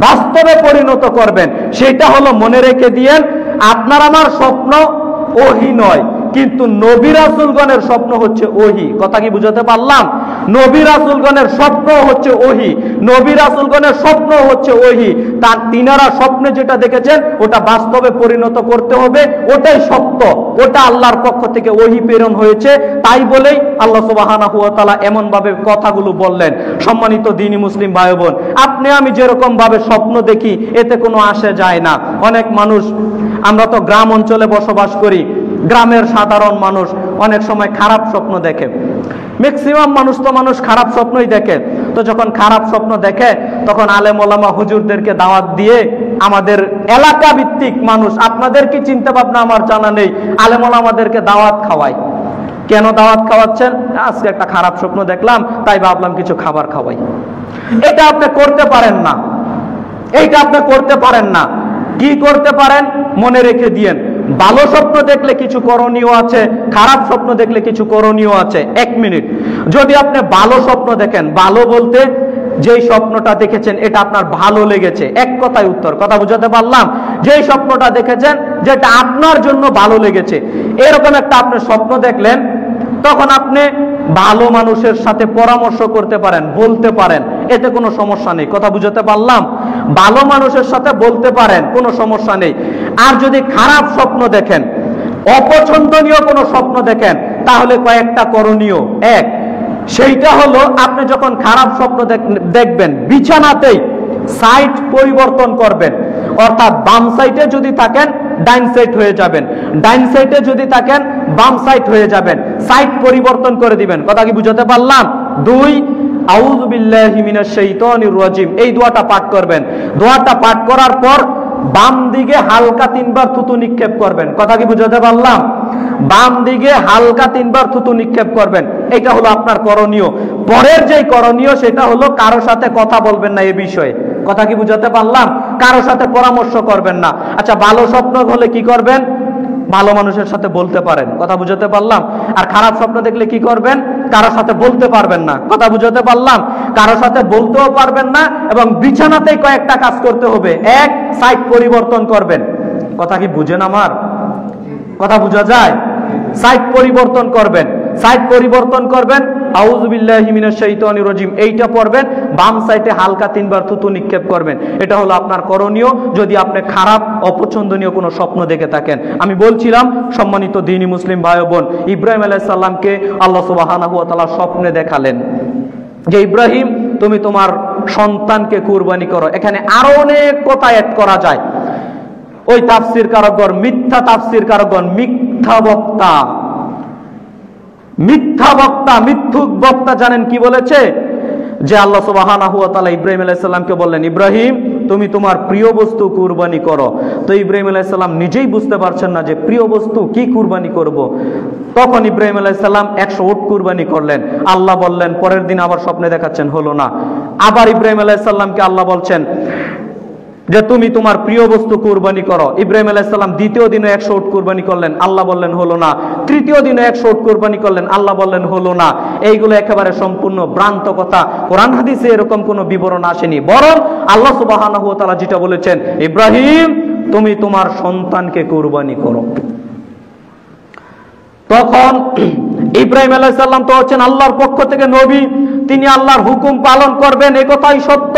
A: বাস্তবে পরিণত করবেন? সেটা হলো মনে রেখে দিয়েন, আপনার আমার স্বপ্ন ওহী নয়, কিন্তু নবী রাসূলগণের স্বপ্ন হচ্ছে ওহী। কথা কি বুঝাতে পারলাম? নবী রাসূলগণের স্বপ্ন হচ্ছে ওহী, নবী রাসূলগণের স্বপ্ন হচ্ছে ওহী। তার তিনারা স্বপ্নে যেটা দেখেছেন ওটা বাস্তবে পরিণত করতে হবে, ওটাই সত্য, ওটা আল্লাহর পক্ষ থেকে ওহী প্রেরণ হয়েছে। তাই বলেই আল্লাহ সুবহানাহু ওয়া তাআলা এমন ভাবে কথাগুলো বললেন। সম্মানিত দ্বীনি মুসলিম ভাই বোন, আপনি আমি যেরকম ভাবে স্বপ্ন দেখি এতে কোনো আসে যায় না। অনেক মানুষ, আমরা তো গ্রাম অঞ্চলে বসবাস করি, গ্রামের সাধারণ মানুষ অনেক সময় খারাপ স্বপ্ন দেখে। ম্যাক্সিমাম মানুষ খারাপ স্বপ্নই দেখে। তো যখন খারাপ স্বপ্ন দেখে তখন আলেম ওলামা হুজুরদেরকে দাওয়াত দিয়ে, আমাদের এলাকা ভিত্তিক মানুষ, আপনাদের কি চিন্তা ভাবনা আমার জানা নেই, আলেম ওলামাদেরকে দাওয়াত খাওয়ায়। কেন দাওয়াত খাওয়াচ্ছেন? আজকে একটা খারাপ স্বপ্ন দেখলাম, তাই ভাবলাম কিছু খাবার খাওয়াই। এটা আপনি করতে পারেন না, এইটা আপনি করতে পারেন না। কি করতে পারেন? মনে রেখে দিয়েন, ভালো স্বপ্ন দেখলে কিছু করণীয় আছে, খারাপ স্বপ্ন দেখলে কিছু করণীয় আছে। 1 মিনিট, যদি আপনি ভালো স্বপ্ন দেখেন, ভালো বলতে যেই স্বপ্নটা দেখেছেন এটা আপনার ভালো লেগেছে, এক কথায় উত্তর। কথা বুঝাতে পারলাম? যেই স্বপ্নটা দেখেছেন যেটা আপনার জন্য ভালো লেগেছে, এরকম একটা আপনি স্বপ্ন দেখলেন, তখন আপনি ভালো মানুষের সাথে পরামর্শ করতে পারেন, বলতে পারেন, এতে কোনো সমস্যা নেই। কথা বুঝাতে পারলাম? ভালো মানুষের সাথে বলতে পারেন, কোনো সমস্যা নেই। আর যদি খারাপ স্বপ্ন দেখেন, অপছন্দনীয় কোনো স্বপ্ন দেখেন, তাহলে কয়েকটা করণীয়। এক, সেইটা হলো আপনি যখন খারাপ স্বপ্ন দেখবেন, বিছানাতেই সাইড পরিবর্তন করবেন। অর্থাৎ বাম সাইডে যদি থাকেন ডাইন সাইড হয়ে যাবেন, ডাইন সাইডে যদি থাকেন বাম সাইড হয়ে যাবেন, সাইড পরিবর্তন করে দিবেন। কথা কি বুঝাতে পারলাম? 2, আউযু বিল্লাহি মিনাশ শাইতানির রাজিম, এই দোয়াটা পাঠ করবেন। দোয়াটা পাঠ করার পর বাম দিকে হালকা 3 বার থুতু নিক্ষেপ করবেন। কথা কি বুঝাতে পারলাম? বাম দিকে হালকা 3 বার থুতু নিক্ষেপ করবেন। এটা হলো আপনার করণীয়। পরের যে করণীয় সেটা হলো কারো সাথে কথা বলবেন না এই বিষয়ে। কথা কি বুঝাতে পারলাম? কারো সাথে পরামর্শ করবেন না। আচ্ছা, ভালো স্বপ্ন হলে কি করবেন? ভালো মানুষের সাথে বলতে পারেন। কথা বুঝাতে পারলাম? আর খারাপ স্বপ্ন দেখলে কি করবেন? কারো সাথে বলতে পারবেন না। কথা বুঝাতে পারলাম? কারো সাথে বলতেও পারবেন না, এবং বিছানাতেই কয়েকটা কাজ করতে হবে। এক, সাইড পরিবর্তন করবেন। কথা কি বুঝেন? আমার কথা বোঝা যায়? সাইড পরিবর্তন করবেন। সাইড পরিবর্তন করবেন, আউযু বিল্লাহি মিনাশ শাইতানির রাজিম এইটা পড়বেন, বাম সাইডে হালকা 3 বার থুতু নিক্ষেপ করবেন। এটা হলো আপনার করণীয় যদি আপনি খারাপ অপছন্দনীয় কোনো স্বপ্ন দেখে থাকেন। আমি বলছিলাম সম্মানিত দ্বীনি মুসলিম ভাই বোন, ইব্রাহিম আলাইহিস সালামকে আল্লাহ সুবহানাহু ওয়া তাআলা স্বপ্নে দেখালেন যে ইব্রাহিম তুমি তোমার সন্তানকে কুরবানি করো। এখানে আরো অনেক কথা অ্যাড করা যায়। ওই তাফসীর কারকগণ, মিথ্যা তাফসীর কারকগণ, মিথ্যা বক্তা, মিথ্যুক বক্তা জানেন কি বলেছে? যে আল্লাহ সুবহানাহু ওয়া তাআলা ইব্রাহিম আলাইহিস সালামকে বললেন, ইব্রাহিম তুমি তোমার প্রিয় বস্তু কুরবানি করো। তো ইব্রাহিম আলাইহিস সালাম নিজেই বুঝতে পারছেন না যে প্রিয় বস্তু কি কুরবানি করব। তখন ইব্রাহিম আলাইহিস সালাম 100 উট কুরবানি করলেন। আল্লাহ বললেন, পরের দিন আবার স্বপ্নে দেখাচ্ছেন, হলো না। আবার ইব্রাহিম আলাইহিস সালামকে আল্লাহ বলছেন যে তুমি তোমার প্রিয় বস্তু কুরবানি করো। ইব্রাহিম আলাইহিস সালাম দ্বিতীয় দিনে 100 উট কুরবানি করলেন, আল্লাহ বললেন হলো না। তৃতীয় দিনে 100 উট কুরবানি করলেন, আল্লাহ বললেন হলো না। এইগুলো একেবারে সম্পূর্ণ ভ্রান্ত কথা। কোরআন হাদিসে এরকম কোনো বিবরণ আসেনি, বরং আল্লাহ সুবহানাহু ওয়া তাআলা যেটা বলেছেন, ইব্রাহিম তুমি তোমার সন্তানকে কুরবানি করো। তখন ইব্রাহিম আলাইহিস সালাম তো হচ্ছেন আল্লাহর পক্ষ থেকে নবী, তিনি আল্লাহর হুকুম পালন করবেন, এ কথাই সত্য।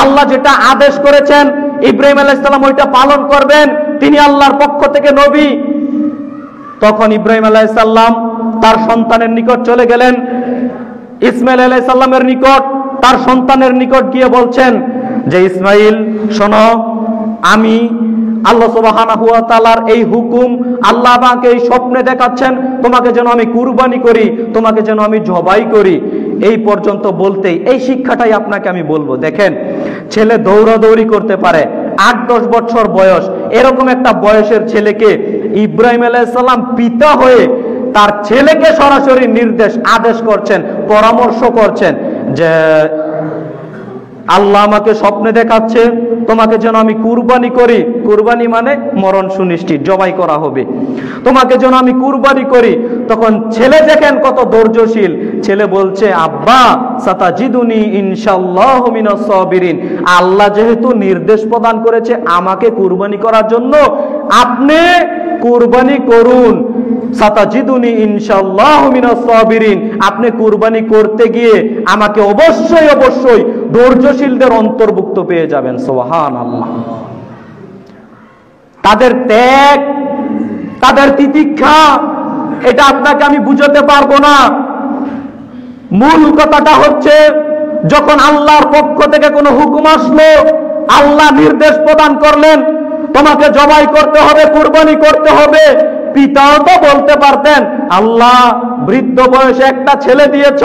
A: আল্লাহ যেটা আদেশ করেছেন ইব্রাহিম আলাইহিস সালাম ওইটা পালন করবেন, তিনি আল্লাহর পক্ষ থেকে নবী। তখন ইব্রাহিম আলাইহিস সালাম তার সন্তানের নিকট চলে গেলেন, ইসমাইল আলাইহিস সালামের নিকট, তার সন্তানের নিকট গিয়ে বলছেন যে ইসমাইল শোনো, আমি আল্লাহ সুবহানাহু ওয়া তাআলার এই হুকুম, আল্লাহ আমাকে এই স্বপ্নে দেখাচ্ছেন তোমাকে যেন আমি কুরবানি করি, তোমাকে যেন আমি জবাই করি। এই পর্যন্ত বলতেই এই শিক্ষাটাই আপনাকে আমি বলবো। দেখেন, ছেলে দৌড়াদৌড়ি করতে পারে, 8-10 বছর বয়স, এরকম একটা বয়সের ছেলেকে ইব্রাহিম আলাইহিস সালাম পিতা হয়ে তার ছেলেকে সরাসরি নির্দেশ আদেশ করছেন, পরামর্শ করছেন যে আল্লাহ আমাকে স্বপ্নে দেখাচ্ছে তোমাকে যেন আমি কুরবানি করি। কুরবানি মানে মরণ সুনিশ্চিত, জবাই করা হবে, তোমাকে যেন আমি কুরবানি করি। তখন ছেলে দেখেন কত ধৈর্যশীল, ছেলে বলছে আব্বা সাতাজিদুনি ইনশাআল্লাহু মিনাস সাবিরিন। আল্লাহ যেহেতু নির্দেশ প্রদান করেছে আমাকে কুরবানি করার জন্য, আপনি কুরবানি করুন। সাতাজিদুনি ইনশাআল্লাহু মিনাস সাবিরিন, আপনি কুরবানি করতে গিয়ে আমাকে অবশ্যই অবশ্যই ধৈর্যশীলদের অন্তর্ভুক্ত পেয়ে যাবেন। সুবহানাল্লাহ। তাদের ত্যাগ, তাদের তিতিক্ষা, এটা আপনাকে আমি বুঝাতে পারবো না। মূল কথাটা হচ্ছে যখন আল্লাহর পক্ষ থেকে কোনো হুকুম আসলো, আল্লাহ নির্দেশ প্রদান করলেন তোমাকে জবাই করতে হবে, কুরবানি করতে হবে, পিতাও তো বলতে পারতেন আল্লাহ বৃদ্ধ বয়সে একটা ছেলে দিয়েছ,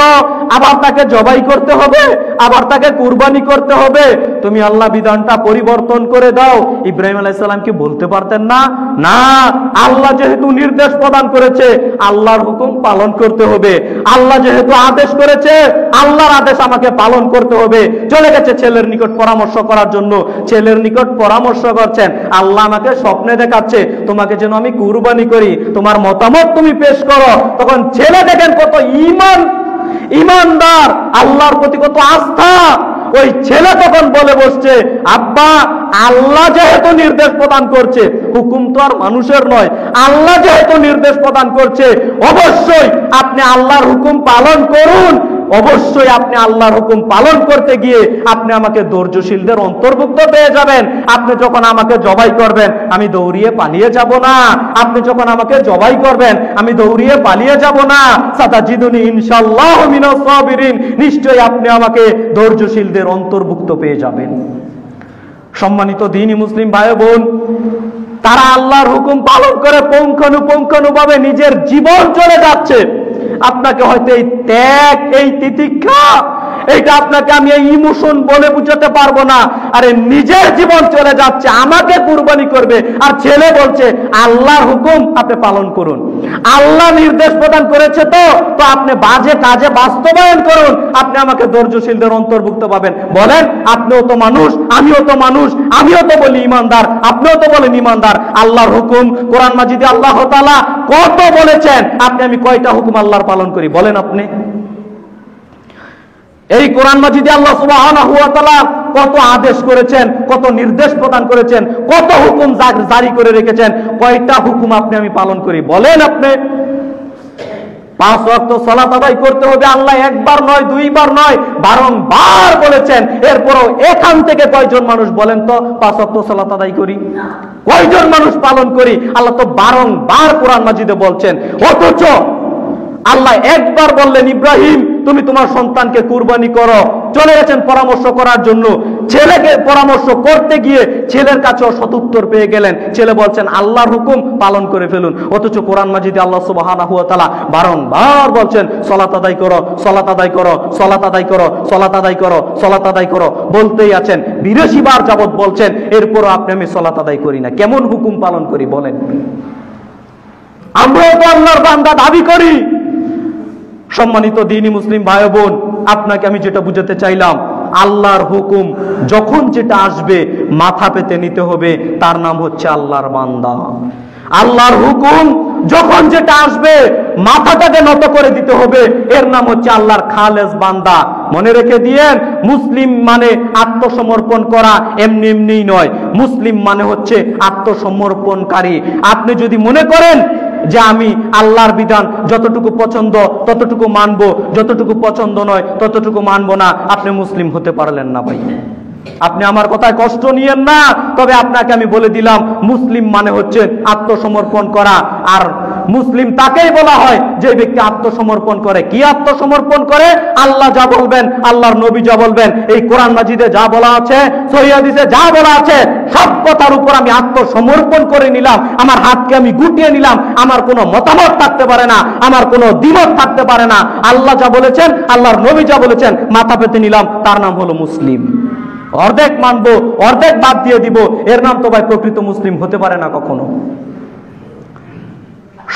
A: আবার তাকে জবাই করতে হবে, আবার তাকে কুরবানি করতে হবে, তুমি আল্লাহ বিধানটা পরিবর্তন করে দাও। ইব্রাহিম আলাইহিস সালাম কি বলতে পারতেন না? না, আল্লাহ যেহেতু নির্দেশ প্রদান করেছে আল্লাহর হুকুম পালন করতে হবে। আল্লাহ যেহেতু আদেশ করেছে আল্লাহর আদেশ আমাকে পালন করতে হবে। চলে গেছে ছেলের নিকট পরামর্শ করার জন্য, ছেলের নিকট পরামর্শ করছেন, আল্লাহ আমাকে স্বপ্নে দেখাচ্ছে তোমাকে যেন আমি কুরবানি করি, তোমার মতামত তুমি পেশ করো। তখন ছেলে দেখেন কত ইমানদার, আল্লাহর প্রতি কত আস্থা। ওই ছেলে তখন বলে বসছে আব্বা আল্লাহ যেহেতু নির্দেশ প্রদান করছে, হুকুম তো আর মানুষের নয়, আল্লাহ যেহেতু নির্দেশ প্রদান করছে অবশ্যই আপনি আল্লাহর হুকুম পালন করুন। অবশ্যই আপনি আল্লাহর হুকুম পালন করতে গিয়ে আপনি আমাকে ধৈর্যশীলদের অন্তর্ভুক্ত পেয়ে যাবেন। আপনি যখন আমাকে জবাই করবেন আমি দৌড়িয়ে পালিয়ে যাব না, আপনি যখন আমাকে জবাই করবেন আমি দৌড়িয়ে পালিয়ে যাব না। সাতাজিদুনি ইনশাআল্লাহু মিনাস সাবিরিন, নিশ্চয়ই আপনি আমাকে ধৈর্যশীলদের অন্তর্ভুক্ত পেয়ে যাবেন। সম্মানিত দ্বীনি মুসলিম ভাই বোন, তারা আল্লাহর হুকুম পালন করে পুঙ্খানুপুঙ্খানুভাবে নিজের জীবন চলে যাচ্ছে। আপনাকে হয়তো এই ত্যাগ, এই তিতিক্ষা, এইটা আপনাকে আমি এই ইমোশন বলে বুঝাতে পারবো না। আরে নিজের জীবন চলে যাচ্ছে, আমাকে কুরবানি করবে, আর ছেলে বলছে আল্লাহর হুকুম আপনি পালন করুন, আল্লাহ নির্দেশ প্রদান করেছে, তো আপনি বাজে কাজে বাস্তবায়ন করুন, আপনি আমাকে ধৈর্যশীলদের অন্তর্ভুক্ত পাবেন। বলেন, আপনিও তো মানুষ, আমিও তো মানুষ, আমিও তো বলি ইমানদার, আপনিও তো বলেন ইমানদার। আল্লাহর হুকুম কোরআন মাজিদে আল্লাহ তাআলা কত বলেছেন, আপনি আমি কয়টা হুকুম আল্লাহর পালন করি বলেন আপনি? এই কোরআন মাজিদে আল্লাহ সুবহানাহু ওয়া তাআলা কত আদেশ করেছেন, কত নির্দেশ প্রদান করেছেন, কত হুকুম জারি করে রেখেছেন, কয়টা হুকুম আপনি আমি পালন করি বলেন আপনি? 5 ওয়াক্ত সালাত আদায় করতে হবে, আল্লাহ একবার নয়, দুইবার নয়, বারংবার বলেছেন। এরপরও এখান থেকে কয়জন মানুষ বলেন তো 5 ওয়াক্ত সালাত আদায় করি? কয়জন মানুষ পালন করি? আল্লাহ তো বারংবার কোরআন মাজিদে বলছেন। অথচ আল্লাহ একবার বললেন, ইব্রাহিম তুমি তোমার সন্তানকে কুরবানি করো, চলে গেছেন পরামর্শ করার জন্য, ছেলেকে পরামর্শ করতে গিয়ে ছেলের কাছেও সদুত্তর পেয়ে গেলেন, ছেলে বলছেন আল্লাহর হুকুম পালন করে ফেলুন। অথচ কোরআন মাজিদে আল্লাহ সুবহানাহু ওয়া তাআলা বারংবার বলছেন সালাত আদায় করো, সালাত আদায় করো, সালাত আদায় করো, সালাত আদায় করো, সালাত আদায় করো, বলতেই আছেন, 82 বার যাবত বলছেন, এরপরও আপনি আমি সালাত আদায় করি না। কেমন হুকুম পালন করি বলেন? আমরাও তো আল্লাহর বান্দা দাবি করি। সম্মানিত দ্বীনি মুসলিম ভাই বোন, আপনাকে আমি যেটা বুঝাতে চাইলাম, আল্লাহর হুকুম যখন যেটা আসবে মাথা পেতে নিতে হবে, তার নাম হচ্ছে আল্লাহর বান্দা। আল্লাহর হুকুম যখন যেটা আসবে মাথাটাকে নত করে দিতে হবে, এর নাম হচ্ছে আল্লাহর খালেস বান্দা। মনে রেখে দিয়েন, মুসলিম মানে আত্মসমর্পণ করা এমনি এমনি নয়, মুসলিম মানে হচ্ছে আত্মসমর্পণকারী। আপনি যদি মনে করেন যে আমি আল্লাহর বিধান যতটুকু পছন্দ ততটুকু মানবো, যতটুকু পছন্দ নয় ততটুকু মানবো না, আপনি মুসলিম হতে পারলেন না ভাই। আপনি আমার কথায় কষ্ট নিয়েন না, তবে আপনাকে আমি বলে দিলাম, মুসলিম মানে হচ্ছে আত্মসমর্পণ করা। আর মুসলিম তাকেই বলা হয় যে ব্যক্তি আত্মসমর্পণ করে। কি আত্মসমর্পণ করে? আল্লাহ যা বলবেন, আল্লাহর নবী যা বলবেন, এই কোরআন মাজিদে যা বলা আছে, সহিহ হাদিসে যা বলা আছে, সব কথার উপর আমি আত্মসমর্পণ করে নিলাম, আমার হাতকে আমি গুটিয়ে নিলাম, আমার কোনো মতামত থাকতে পারে না, আমার কোনো দ্বিমত থাকতে পারে না। আল্লাহ যা বলেছেন, আল্লাহর নবী যা বলেছেন, মাথা পেতে নিলাম, তার নাম হলো মুসলিম। অর্ধেক মানবো, অর্ধেক বাদ দিয়ে দিব, এর নাম তো ভাই প্রকৃত মুসলিম হতে পারে না কখনো।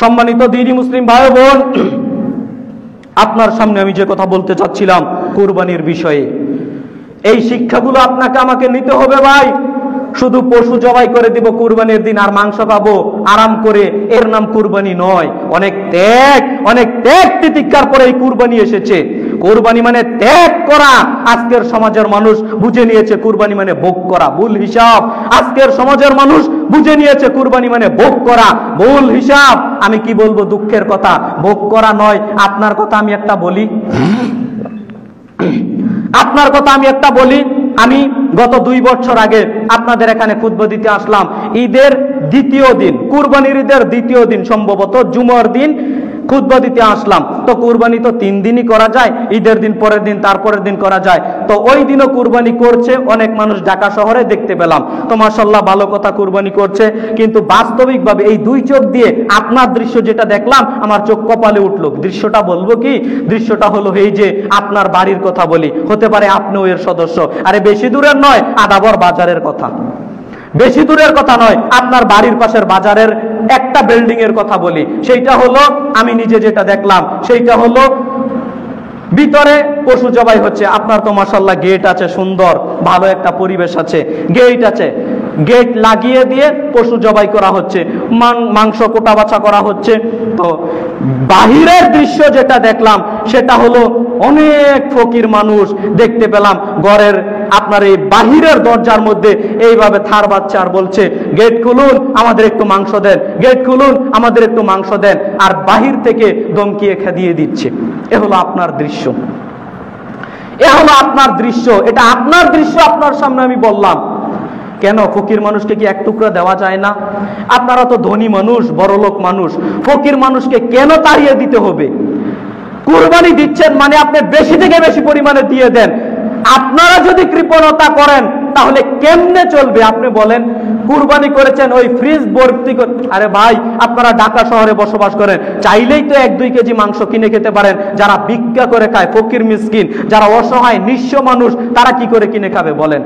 A: সম্মানিত দ্বীনি মুসলিম ভাই বোন, আপনার সামনে আমি যে কথা বলতে চাচ্ছিলাম কুরবানির বিষয়ে, এই শিক্ষাগুলো আপনাকে আমাকে নিতে হবে ভাই। শুধু পশু জবাই করে দিব কুরবানির দিন আর মাংস খাবো আরাম করে, এর নাম কুরবানি নয়। অনেক ত্যাগ তিতিক্ষার পরে এই কুরবানি এসেছে। কুরবানি মানে ত্যাগ করা। আজকের সমাজের মানুষ বুঝে নিয়েছে কুরবানি মানে ভোগ করা, ভুল হিসাব। আজকের সমাজের মানুষ বুঝে নিয়েছে কুরবানি মানে ভোগ করা, ভুল হিসাব। আমি কি বলবো, দুঃখের কথা, ভোগ করা নয়। আপনার কথা আমি একটা বলি, আপনার কথা আমি একটা বলি। আমি গত 2 বছর আগে আপনাদের এখানে খুতবা দিতে আসলাম, ঈদের দ্বিতীয় দিন, কুরবানির ঈদের দ্বিতীয় দিন, সম্ভবত জুমার দিন খুতবা দিতে আসলাম। তো কুরবানি তো 3 দিনই করা যায়, ঈদের দিন, পরের দিন, তারপরের দিন করা যায়। তো ওই দিনও কুরবানি করছে অনেক মানুষ, ঢাকা শহরে দেখতে পেলাম। তো মাশাআল্লাহ, ভালো কথা, কুরবানি করছে। কিন্তু বাস্তবিকভাবে এই 2 চোখ দিয়ে আপনার দৃশ্য যেটা দেখলাম, আমার চোখ কপালে উঠলো। দৃশ্যটা বলবো কি? দৃশ্যটা হলো এই যে, আপনার বাড়ির কথা বলি, হতে পারে আপনিও এর সদস্য। আরে বেশি দূরের নয়, আদাবর বাজারের কথা, বেশি দূরের কথা নয়, আপনার বাড়ির পাশের বাজারের একটা বিল্ডিং এর কথা বলি। সেইটা হলো, আমি নিজে যেটা দেখলাম, সেইটা হলো ভিতরে পশু জবাই হচ্ছে। আপনার তো মাশাআল্লাহ গেট আছে, সুন্দর ভালো একটা পরিবেশ আছে, গেট আছে, গেট লাগিয়ে দিয়ে পশু জবাই করা হচ্ছে, মাংস কোটা বাছা করা হচ্ছে। তো বাহিরের দৃশ্য যেটা দেখলাম সেটা হলো অনেক ফকির মানুষ দেখতে পেলাম ঘরের আপনার এই বাহিরের দরজার মধ্যে এইভাবে থার বাচ্চা আর বলছে, গেট খুলুন, আমাদের একটু মাংস দেন, গেট খুলুন, আমাদের একটু মাংস দেন, আর বাহির থেকে ধমকিয়ে খেদিয়ে দিচ্ছে। এ হলো আপনার দৃশ্য, এ হলো আপনার দৃশ্য, এটা আপনার দৃশ্য। আপনার সামনে আমি বললাম, কেন ফকির মানুষকে কি এক টুকরা দেওয়া যায় না? আপনারা তো ধনী মানুষ, বড়লোক মানুষ, ফকির মানুষকে কেন তাড়িয়ে দিতে হবে? কুরবানি দিচ্ছেন মানে আপনি বেশি থেকে বেশি পরিমাণে দিয়ে দেন। আপনারা যদি কৃপণতা করেন তাহলে কেমনে চলবে আপনি বলেন? কুরবানি করেছেন ওই ফ্রিজ ভর্তি করে। আরে ভাই, আপনারা ঢাকা শহরে বসবাস করেন, চাইলেই তো 1-2 কেজি মাংস কিনে খেতে পারেন। যারা ভিক্ষা করে খায়, ফকির মিসকিন, যারা অসহায় নিঃস্ব মানুষ, তারা কি করে কিনে খাবে বলেন?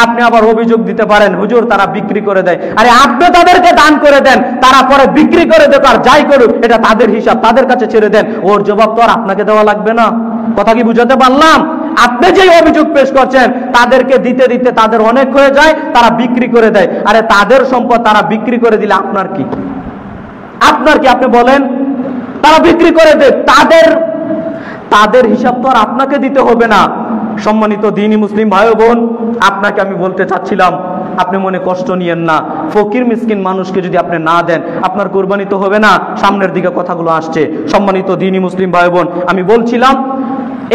A: আপনি আবার অভিযোগ দিতে পারেন, হুজুর তারা বিক্রি করে দেয়। আরে আপনি তাদেরকে দান করে দেন, তারা পরে বিক্রি করে দেবে, আর যাই করুক এটা তাদের হিসাব, তাদের কাছে ছেড়ে দেন। ওর জবাব তো আর আপনাকে দেওয়া লাগবে না। কথা কি বুঝাতে পারলাম? আপনি যে অভিযোগ পেশ করছেন, তাদেরকে দিতে দিতে তাদের অনেক হয়ে যায়, তারা বিক্রি করে দেয়। আরে তাদের সম্পদ তারা বিক্রি করে দিলে আপনার কি? আপনার কি? আপনি বলেন। তারা বিক্রি করে দেয়, তাদের হিসাব তো আর আপনাকে দিতে হবে না। সম্মানিত দ্বীনি মুসলিম ভাই ও বোন, আপনাকে আমি বলতে চাচ্ছিলাম, আপনি মনে কষ্ট নিয়েন না। ফকির মিসকিন মানুষকে যদি আপনি না দেন, আপনার কুরবানি তো হবে না। সামনের দিকে কথাগুলো আসছে। সম্মানিত দ্বীনি মুসলিম ভাই বোন, আমি বলছিলাম,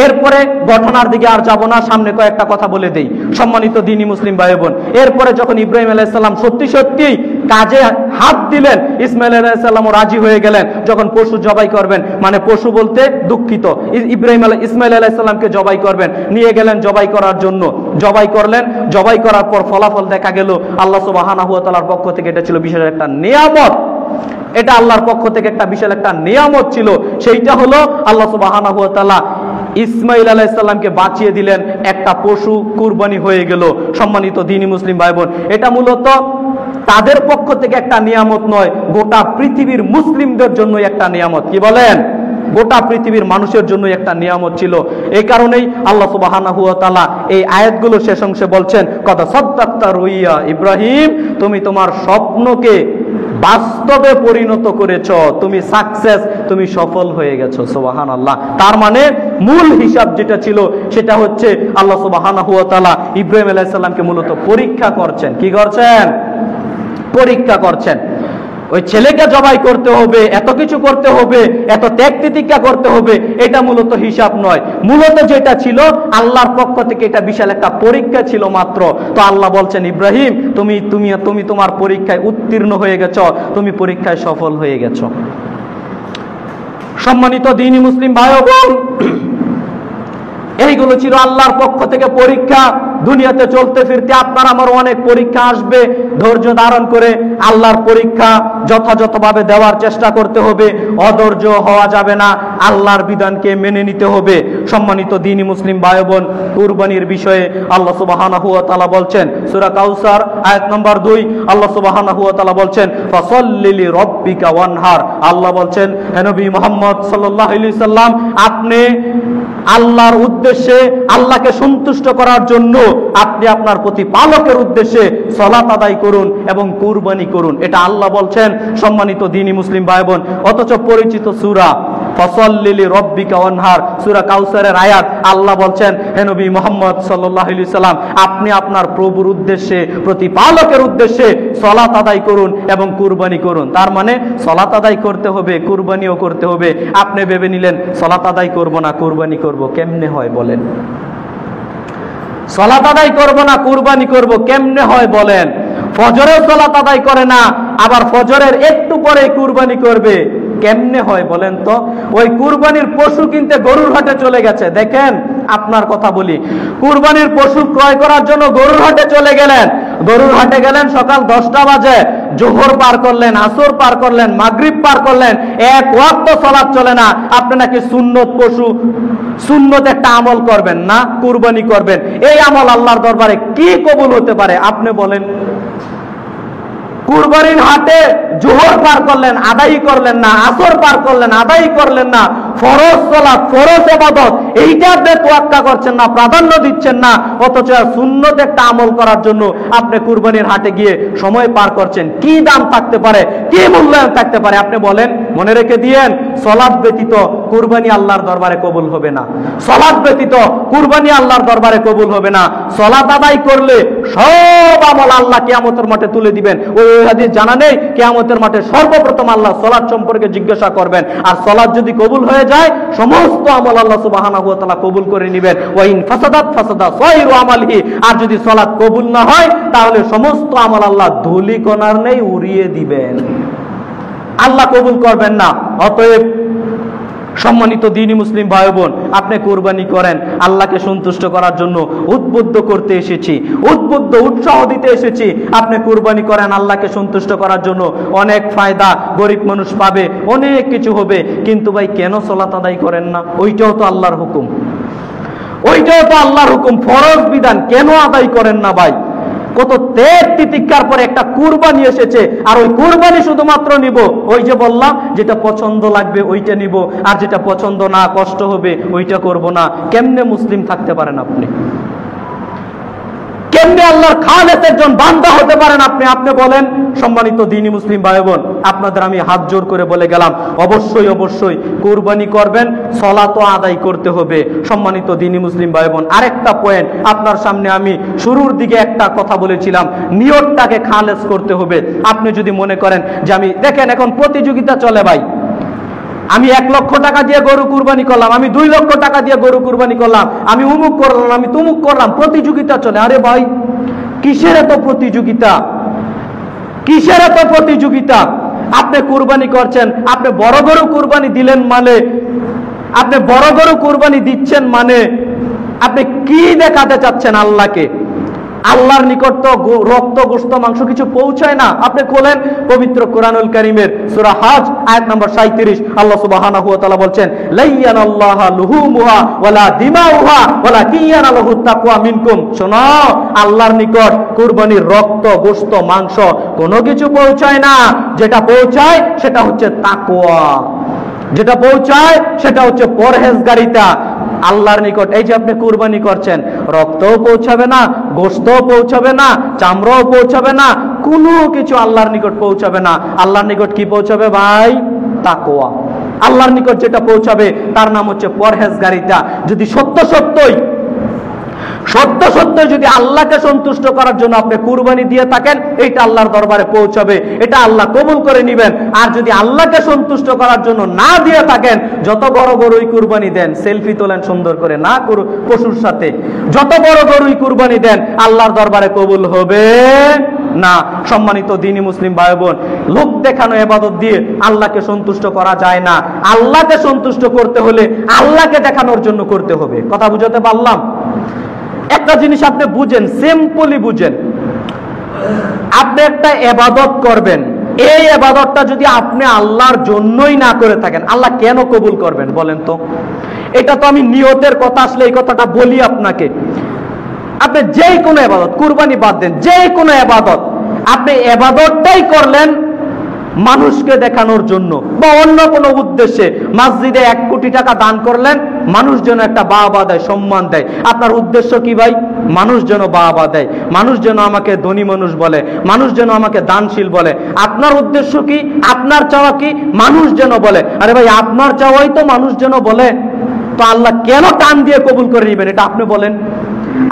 A: এরপরে ঘটনার দিকে আর যাব না, সামনে কয়েকটা কথা বলে দেই। সম্মানিত দ্বীনি মুসলিম ভাই বোন, এরপরে যখন ইব্রাহিম আলাইহিস সালাম সত্যি সত্যি কাজে হাত দিলেন, ইসমাইল আলাইহিস সালামও রাজি হয়ে গেলেন। যখন পশু জবাই করবেন, মানে পশু বলতে দুঃখিত, ইসমাইল আলাইহিস সালামকে জবাই করবেন, নিয়ে গেলেন জবাই করার জন্য। জবাই করলেন, জবাই করার পর ফলাফল দেখা গেল আল্লাহ সুবহানাহু ওয়া তাআলার পক্ষ থেকে এটা ছিল বিশেষ একটা নিয়ামত। এটা আল্লাহর পক্ষ থেকে একটা বিশাল একটা নিয়ামত ছিল। সেইটা হলো আল্লাহ সুবহানাহু ওয়া তাআলা ইসমাইল আলাইহিস সালামকে বাঁচিয়ে দিলেন, একটা পশু কুরবানি হয়ে গেল। সম্মানিত দ্বীনি মুসলিম ভাই বোন, এটা মূলত তাদের পক্ষ থেকে একটা নিয়ামত নয়, গোটা পৃথিবীর মুসলিমদের জন্য একটা নিয়ামত। কি বলেন? গোটা পৃথিবীর মানুষের জন্য একটা নিয়ামত ছিল। এই কারণেই আল্লাহ সুবহানাহু ওয়া তাআলা এই আয়াতগুলো শেষ অংশে বলছেন, কদ সাদ্দাকতা রুইয়া ইব্রাহিম, তুমি তোমার স্বপ্নকে বাস্তবে পরিণত করেছ, তুমি সাকসেস, তুমি সফল হয়ে গেছো। সুবহানাল্লাহ। তার মানে মূল হিসাব যেটা ছিল সেটা হচ্ছে আল্লাহ সুবহানাহু ওয়া তাআলা ইব্রাহিম আলাইহিস সালামকে মূলত পরীক্ষা করছেন। কি করছেন? পরীক্ষা করছেন। ওই ছেলেকে জবাই করতে হবে, এত কিছু করতে হবে, এত ত্যাগ তিতিক্ষা করতে হবে, এটা মূলত হিসাব নয়। মূলত যেটা ছিল আল্লাহর পক্ষ থেকে এটা বিশাল একটা পরীক্ষা ছিল মাত্র। তো আল্লাহ বলছেন, ইব্রাহিম তুমি তোমার পরীক্ষায় উত্তীর্ণ হয়ে গেছো, তুমি পরীক্ষায় সফল হয়ে গেছো। সম্মানিত দ্বীনি মুসলিম ভাই ও বোন, এইগুলো ছিল আল্লাহর পক্ষ থেকে পরীক্ষা। দুনিয়াতে চলতে ফিরতে আপনার আমার অনেক পরীক্ষা আসবে। ধৈর্য ধারণ করে আল্লাহর পরীক্ষা যথাযথভাবে দেওয়ার চেষ্টা করতে হবে। অধৈর্য হওয়া যাবে না, আল্লাহর বিধানকে মেনে নিতে হবে। সম্মানিত দ্বীনি মুসলিম ভাই বোন, কুরবানির বিষয়ে আল্লাহ সুবহানাহু ওয়া তাআলা বলছেন, সূরা কাউসার আয়াত নম্বর 2, আল্লাহ সুবহানাহু ওয়া তাআলা বলছেন, ফাসাল্লি লিরাব্বিকা ওয়ানহার। আল্লাহ বলছেন, হে নবী মুহাম্মদ সাল্লাল্লাহু আলাইহি সাল্লাম, আপনি আল্লাহর উদ্দেশ্যে, আল্লাহকে সন্তুষ্ট করার জন্য আপনি আপনার প্রতিপালকের উদ্দেশ্যে সালাত আদায় করুন এবং কুরবানি করুন। এটা আল্লাহ বলছেন। সম্মানিত দ্বীনি মুসলিম ভাই বোন, অথচ পরিচিত সূরা ফাসাল্লি লিরাব্বিকা ওয়ানহার, সূরা কাউসারের আয়াত, আল্লাহ বলছেন, হে নবী মুহাম্মদ সাল্লাল্লাহু আলাইহি সাল্লাম, আপনি আপনার প্রভুর উদ্দেশ্যে, প্রতিপালকের উদ্দেশ্যে সালাত আদায় করুন এবং কুরবানি করুন। তার মানে সালাত আদায় করতে হবে, কুরবানিও করতে হবে। আপনি ভেবে নিলেন সালাত আদায় করব না, কুরবানি করব, কেমনে হয় বলেন? সালাত আদায় করব না, কুরবানি করব, কেমনে হয় বলেন? ফজরের সালাত আদায় করে না, আবার ফজরের একটু পরে কুরবানি করবে, কেমনে হয় বলেন তো? ওই কুরবানির পশু কিনতে গরুর হাটে চলে গেছে। দেখেন, আপনার কথা বলি, কুরবানির পশু ক্রয় করার জন্য গরুর হাটে চলে গেলেন। গরুর হাটে গেলেন সকাল 10টা বাজে, জোহর পার করলেন, আসর পার করলেন, মাগরিব পার করলেন, এক ওয়াক্ত সালাত চলে না। আপনি নাকি সুন্নত পশু, সুন্নত একটা আমল করবেন না, কুরবানি করবেন। এই আমল আল্লাহর দরবারে কি কবুল হতে পারে আপনি বলেন? কুরবানির হাটে জোহর পার করলেন, আদায় করলেন না, আসর পার করলেন, আদায় করলেন না, ফরজ সালাত, ফরজ ইবাদত, এইটা আপনি তোয়াক্কা করছেন না, প্রাধান্য দিচ্ছেন না, অথচ সুন্নত একটা আমল করার জন্য আপনি কুরবানির হাটে গিয়ে সময় পার করছেন। কি দাম থাকতে পারে, কি মূল্যায়ন থাকতে পারে আপনি বলেন? মনে রেখে দিয়েন, সালাত ব্যতীত কুরবানি আল্লাহর দরবারে কবুল হবে না। সালাত ব্যতীত কুরবানি আল্লাহর দরবারে কবুল হবে না। সালাত আদায় করলে সব আমল আল্লাহ কিয়ামতের মাঠে তুলে দিবেন। ওই হাদিস জানা নেই, কিয়ামতের মাঠে সর্বপ্রথম আল্লাহ সালাত সম্পর্কে জিজ্ঞাসা করবেন। আর সালাত যদি কবুল হয়ে যায়, সমস্ত আমল আল্লাহ সুবহানাহু ওয়া তাআলা কবুল করে নেবেন। ওয়া ইন ফাসাদাত ফাসাদা সাইরু আমালিহি, আর যদি সালাত কবুল না হয় তাহলে সমস্ত আমল আল্লাহ ধূলিকণার নেই উড়িয়ে দিবেন, আল্লাহ কবুল করবেন না। অতএব সম্মানিত দ্বীনি মুসলিম ভাই বোন, আপনি কুরবানি করেন আল্লাহকে সন্তুষ্ট করার জন্য, উদ্বুদ্ধ করতে এসেছি, উৎসাহ দিতে এসেছি। আপনি কুরবানি করেন আল্লাহকে সন্তুষ্ট করার জন্য, অনেক ফায়দা গরিব মানুষ পাবে, অনেক কিছু হবে। কিন্তু ভাই কেন সালাত আদায় করেন না? ওইটাও তো আল্লাহর হুকুম, ওইটাও তো আল্লাহর হুকুম, ফরজ বিধান, কেন আদায় করেন না ভাই? কত ত্যাগ তিতিক্ষার পরে একটা কুরবানি এসেছে, আর ওই কুরবানি শুধুমাত্র নিব, ওই যে বললাম যেটা পছন্দ লাগবে ওইটা নিব, আর যেটা পছন্দ না, কষ্ট হবে, ওইটা করব না। কেমনে মুসলিম থাকতে পারেন আপনি? কেমনে আল্লাহর খালেস একজন বান্দা হতে পারেন আপনি? আপনি বলেন। সম্মানিত দ্বীনি মুসলিম ভাই বোন, আপনাদের আমি হাত জোর করে বলে গেলাম, অবশ্যই অবশ্যই কুরবানি করবেন, সালাতও আদায় করতে হবে। সম্মানিত দ্বীনি মুসলিম ভাই বোন, আরেকটা পয়েন্ট আপনার সামনে আমি শুরুর দিকে একটা কথা বলেছিলাম, নিয়তটাকে খালেস করতে হবে। আপনি যদি মনে করেন যে আমি, দেখেন এখন প্রতিযোগিতা চলে ভাই, আমি 1 লক্ষ টাকা দিয়ে গরু কুরবানি করলাম, আমি 2 লক্ষ টাকা দিয়ে গরু কুরবানি করলাম, আমি উমুক করলাম, আমি তুমুক করলাম, প্রতিযোগিতা চলে। আরে ভাই, কিসের এত প্রতিযোগিতা? কিসের এত প্রতিযোগিতা? আপনি কুরবানি করছেন, আপনি বড় গরু কুরবানি দিলেন মানে, আপনি বড় গরু কুরবানি দিচ্ছেন মানে আপনি কি দেখাতে চাচ্ছেন আল্লাহকে? আল্লাহর নিকট তো রক্ত, গোশত, মাংস কিছু পৌঁছায় না। আপনি খোলেন পবিত্র কোরআনুল কারীমের সূরা হজ আয়াত নম্বর 37, আল্লাহ সুবহানাহু ওয়া তাআলা বলছেন, লাইয়ানাল্লাহা লুহুমুহা ওয়ালা দিমাউহা ওয়ালাকিন ইয়ানালুহুত তাকওয়া মিনকুম। শোনো, আল্লাহর নিকট কুরবানির রক্ত, গোশত, মাংস কোনো কিছু পৌঁছায় না। যেটা পৌঁছায় সেটা হচ্ছে তাকওয়া, যেটা পৌঁছায় সেটা হচ্ছে পরহেজগারিতা আল্লাহর নিকট। এই যে আপনি কুরবানি করছেন, রক্তও পৌঁছাবে না, গোশতও পৌঁছাবে না, চামড়াও পৌঁছাবে না, কোনো কিছু আল্লাহর নিকট পৌঁছাবে না। আল্লাহর নিকট কি পৌঁছাবে ভাই? তাকওয়া। আল্লাহর নিকট যেটা পৌঁছাবে তার নাম হচ্ছে পরহেজগারিতা। যদি সত্য সত্যই যদি আল্লাহকে সন্তুষ্ট করার জন্য আপনি কুরবানি দিয়ে থাকেন, এটা আল্লাহর দরবারে পৌঁছাবে, এটা আল্লাহ কবুল করে নেবেন। আর যদি আল্লাহকে সন্তুষ্ট করার জন্য না দিয়ে থাকেন, যত বড় গরুই কুরবানি দেন, সেলফি তোলেন সুন্দর করে না পশুর সাথে, যত বড় গরুই কুরবানি দেন, আল্লাহর দরবারে কবুল হবে না। সম্মানিত দ্বীনি মুসলিম ভাই বোন, লোক দেখানো ইবাদত দিয়ে আল্লাহকে সন্তুষ্ট করা যায় না। আল্লাহকে সন্তুষ্ট করতে হলে আল্লাহকে দেখানোর জন্য করতে হবে। কথা বুঝাতে পারলাম? একটা জিনিস আপনি বুঝেন, সিম্পলি বুঝেন, আপনি একটা ইবাদত করবেন, এই ইবাদতটা যদি আপনি আল্লাহর জন্যই না করে থাকেন, আল্লাহ কেন কবুল করবেন বলেন তো? এটা তো আমি নিয়তের কথা আসলে এই কথাটা বলি আপনাকে। আপনি যেই কোনো ইবাদত, কুরবানি বাদ দেন, যেই কোনো ইবাদত, আপনি ইবাদতটাই করলেন মানুষকে দেখানোর জন্য বা অন্য কোনো উদ্দেশ্যে, মসজিদে 1 কোটি টাকা দান করলেন, মানুষ যেন একটা বাহবা দেয়, সম্মান দেয়। আপনার উদ্দেশ্য কি ভাই? মানুষ যেন বাহবা দেয়, মানুষ যেন আমাকে ধনী মানুষ বলে, মানুষ যেন আমাকে দানশীল বলে। আপনার উদ্দেশ্য কি? আপনার চাওয়া কি? মানুষ যেন বলে। আরে ভাই, আপনার চাওয়াই তো মানুষ যেন বলে, তো আল্লাহ কেন টান দিয়ে কবুল করে নেবেন এটা আপনি বলেন?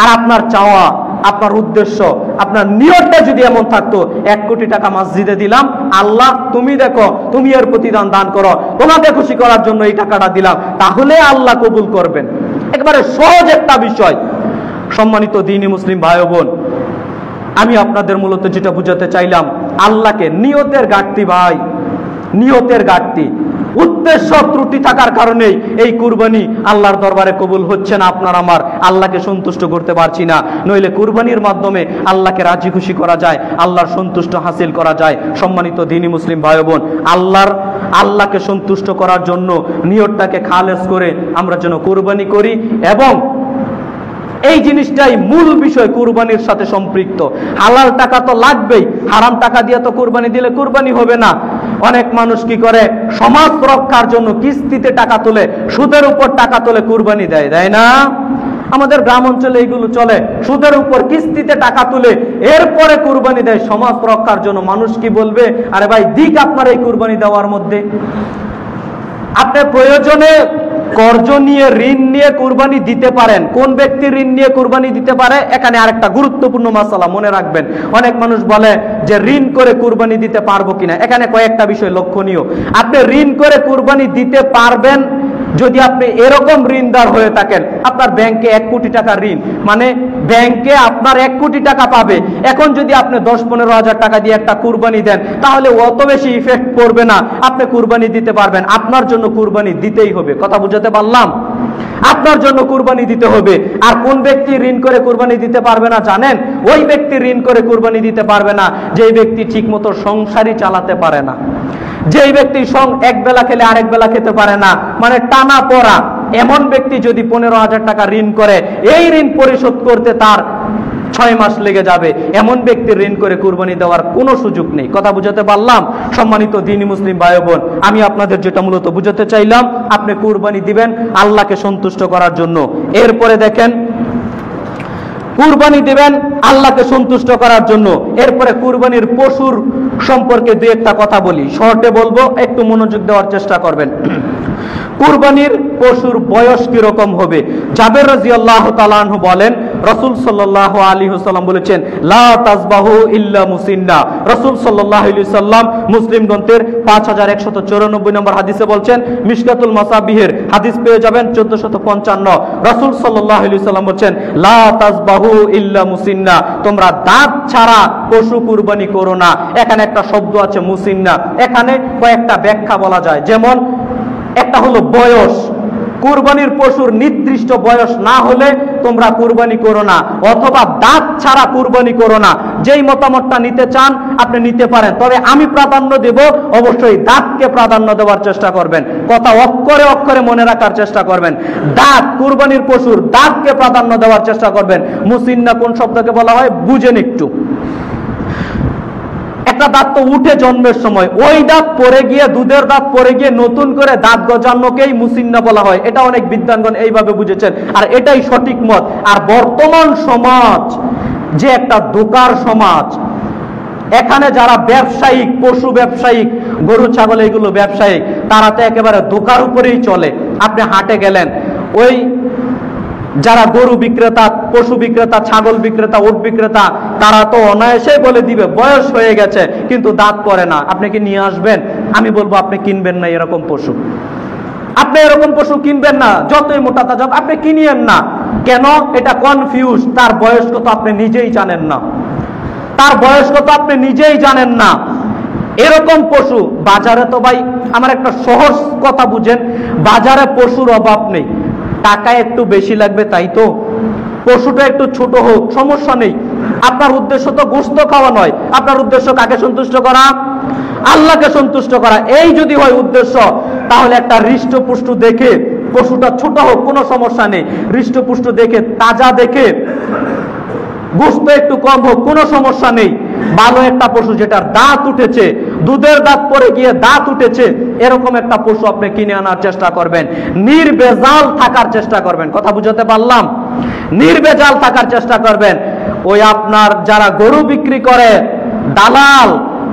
A: আর আপনার চাওয়া, আপনার উদ্দেশ্য, আপনার নিয়তটা যদি এমন থাকতো, 1 কোটি টাকা মসজিদে দিলাম, আল্লাহ তুমি দেখো, তুমি এর প্রতিদান দান করো, তোমাকে খুশি করার জন্য এই টাকাটা দিলাম, তাহলে আল্লাহ কবুল করবেন। একবারে সহজ একটা বিষয়। সম্মানিত দ্বীনি মুসলিম ভাই বোন, আমি আপনাদের মূলত যেটা বুঝাতে চাইলাম, আল্লাহকে নিয়তের ঘাটতি ভাই, নিয়তের ঘাটতি, উদ্দেশ্য ত্রুটি থাকার কারণেই এই কুরবানি আল্লাহর দরবারে কবুল হচ্ছে না। আপনার আমার আল্লাহকে সন্তুষ্ট করতে পারছি না। নইলে কুরবানির মাধ্যমে আল্লাহকে রাজি খুশি করা যায়, আল্লাহর সন্তুষ্ট হাসিল করা যায়। সম্মানিত দ্বীনি মুসলিম ভাই বোন, আল্লাহকে সন্তুষ্ট করার জন্য নিয়তটাকে খালেস করে আমরা যেন কুরবানি করি, এবং এই জিনিসটাই মূল বিষয় কুরবানির সাথে সম্পৃক্ত। হালাল টাকা তো লাগবেই, হারাম টাকা দিয়ে তো কুরবানি দিলে কুরবানি হবে না। অনেক মানুষ কি করে, সমাজ রক্ষার জন্য কিস্তিতে টাকা তোলে, সুদের উপর টাকা তোলে কুরবানি দেয়, দেয় না? আমাদের গ্রাম অঞ্চলে এইগুলো চলে, সুদের উপর কিস্তিতে টাকা তুলে এরপরে কুরবানি দেয় সমাজ রক্ষার জন্য। মানুষ কি বলবে? আরে ভাই, দিক আপনার এই কুরবানি দেওয়ার মধ্যে। আপনি প্রয়োজনে কর্জ নিয়ে, ঋণ নিয়ে কুরবানি দিতে পারেন। কোন ব্যক্তি ঋণ নিয়ে কুরবানি দিতে পারে? এখানে আরেকটা গুরুত্বপূর্ণ মাসালা মনে রাখবেন। অনেক মানুষ বলে যে ঋণ করে কুরবানি দিতে পারবো কিনা। এখানে কয়েকটা বিষয় লক্ষণীয়। আপনি ঋণ করে কুরবানি দিতে পারবেন, যদি আপনি এরকম ঋণদার হয়ে থাকেন, আপনার ব্যাংকে 1 কোটি টাকা ঋণ, মানে ব্যাংকে আপনার 1 কোটি টাকা পাবে, এখন যদি আপনি 10-15 হাজার টাকা দিয়ে একটা কুরবানি দেন, তাহলে অত বেশি ইফেক্ট পড়বে না, আপনি কুরবানি দিতে পারবেন। আপনার জন্য কুরবানি দিতেই হবে। কথা বুঝাতে পারলাম? আপনার জন্য কুরবানি দিতে হবে। আর কোন ব্যক্তি ঋণ করে কুরবানি দিতে পারবে না জানেন? ওই ব্যক্তি ঋণ করে কুরবানি দিতে পারবে না যেই ব্যক্তি ঠিকমতো সংসারই চালাতে পারে না, যেই ব্যক্তি এক বেলা খেলে আরেক বেলা খেতে পারে না, মানে টানা পড়া। এমন ব্যক্তি যদি 15,000 টাকা ঋণ করে, এই ঋণ পরিশোধ করতে তার 6 মাস লেগে যাবে। এমন ব্যক্তির ঋণ করে কুরবানি দেওয়ার কোনো সুযোগ নেই। কথা বুঝাতে পারলাম? সম্মানিত দ্বীনি মুসলিম ভাই বোন, আমি আপনাদের যেটা মূলত বুঝাতে চাইলাম, আপনি কুরবানি দিবেন আল্লাহকে সন্তুষ্ট করার জন্য। এরপরে দেখেন, কুরবানি দিবেন আল্লাহকে সন্তুষ্ট করার জন্য। এরপরে কুরবানির পশুর সম্পর্কে দুই একটা কথা বলি, শর্টে বলবো, একটু মনোযোগ দেওয়ার চেষ্টা করবেন। কুরবানির পশুর বয়স কিরকম হবে? জাবের রাদিয়াল্লাহু তাআলা আনহু বলেন, রাসূল সাল্লাল্লাহু আলাইহি ওয়াসাল্লাম বলেছেন, লা তাযবাহু ইল্লা মুসিন্না। রাসূল সাল্লাল্লাহু আলাইহি ওয়াসাল্লাম মুসলিম গ্রন্থের 5194 নম্বর হাদিসে বলছেন, মিশকাতুল মাসাবিহের হাদিস পেয়ে যাবেন 1455। রাসূল সাল্লাল্লাহু আলাইহি ওয়াসাল্লাম বলছেন, লা তাযবাহু ইল্লা মুসিন্না, তোমরা দাঁত ছাড়া পশু কুরবানি করো না। এখানে একটা শব্দ আছে মুসিন্না, এখানে কয়েকটা ব্যাখ্যা বলা যায়। যেমন একটা হলো বয়স, কুরবানির পশুর নির্দিষ্ট বয়স না হলে তোমরা কুরবানি করো না, অথবা দাঁত ছাড়া কুরবানি করো না। যেই মতামতটা নিতে চান আপনি নিতে পারেন, তবে আমি প্রাধান্য দেব অবশ্যই দাঁতকে প্রাধান্য দেওয়ার চেষ্টা করবেন। কথা অক্ষরে অক্ষরে মনে রাখার চেষ্টা করবেন। দাঁত, কুরবানির পশুর দাঁতকে প্রাধান্য দেওয়ার চেষ্টা করবেন। মুসিন্না কোন শব্দকে বলা হয় বুঝেন একটু। একটা দাঁত তো উঠে জন্মের সময়, ওই দাঁত পড়ে গিয়ে, দুধের দাঁত পড়ে গিয়ে নতুন করে দাঁত গজানোকেই মুসিন্না বলা হয়। এটা অনেক বিদ্বানগণ এইভাবে বুঝেছেন, আর এটাই সঠিক মত। আর বর্তমান সমাজ যে একটা ধোঁকার সমাজ, এখানে যারা ব্যবসায়িক, পশু ব্যবসায়িক, গরু ছাগল এগুলো ব্যবসায়িক, তারা তো একেবারে ধোঁকার উপরেই চলে। আপনি হাটে গেলেন, ওই যারা গরু বিক্রেতা, পশু বিক্রেতা, ছাগল বিক্রেতা, উট বিক্রেতা, তারা তো অনায়াসে বলে দিবে বয়স হয়ে গেছে কিন্তু দাঁত পড়ে না, আপনি কি নিয়ে আসবেন? আমি বলবো আপনি কিনবেন না এরকম পশু। আপনি এরকম পশু কিনবেন না, যতই মোটা তাজা আপনি কিনিয়েন না। কেন? এটা কনফিউজ। তার বয়স কত আপনি নিজেই জানেন না, তার বয়স কত আপনি নিজেই জানেন না। এরকম পশু বাজারে তো ভাই, আমার একটা সহজ কথা বুঝেন, বাজারে পশুর অভাব নেই, টাকা একটু বেশি লাগবে তাই তো। পশুটা একটু ছোট হোক সমস্যা নেই। আপনার উদ্দেশ্য তো গোশত খাওয়া নয়, আপনার উদ্দেশ্য কাকে সন্তুষ্ট করা? আল্লাহকে সন্তুষ্ট করা। এই যদি হয় উদ্দেশ্য, তাহলে একটা হৃষ্টপুষ্ট দেখে, পশুটা ছোট হোক কোনো সমস্যা নেই, হৃষ্টপুষ্ট দেখে, তাজা দেখে, গোশত একটু কম হোক কোনো সমস্যা নেই, ভালো একটা পশু যেটার দাঁত উঠেছে, দুধের দাঁত পড়ে গিয়ে দাঁত উঠেছে, এরকম একটা পশু আপনি কিনে আনার চেষ্টা করবেন। নির্ভেজাল থাকার চেষ্টা করবেন। কথা বুঝাতে পারলাম? নির্ভেজাল থাকার চেষ্টা করবেন। ওই আপনার যারা গরু বিক্রি করে দালাল,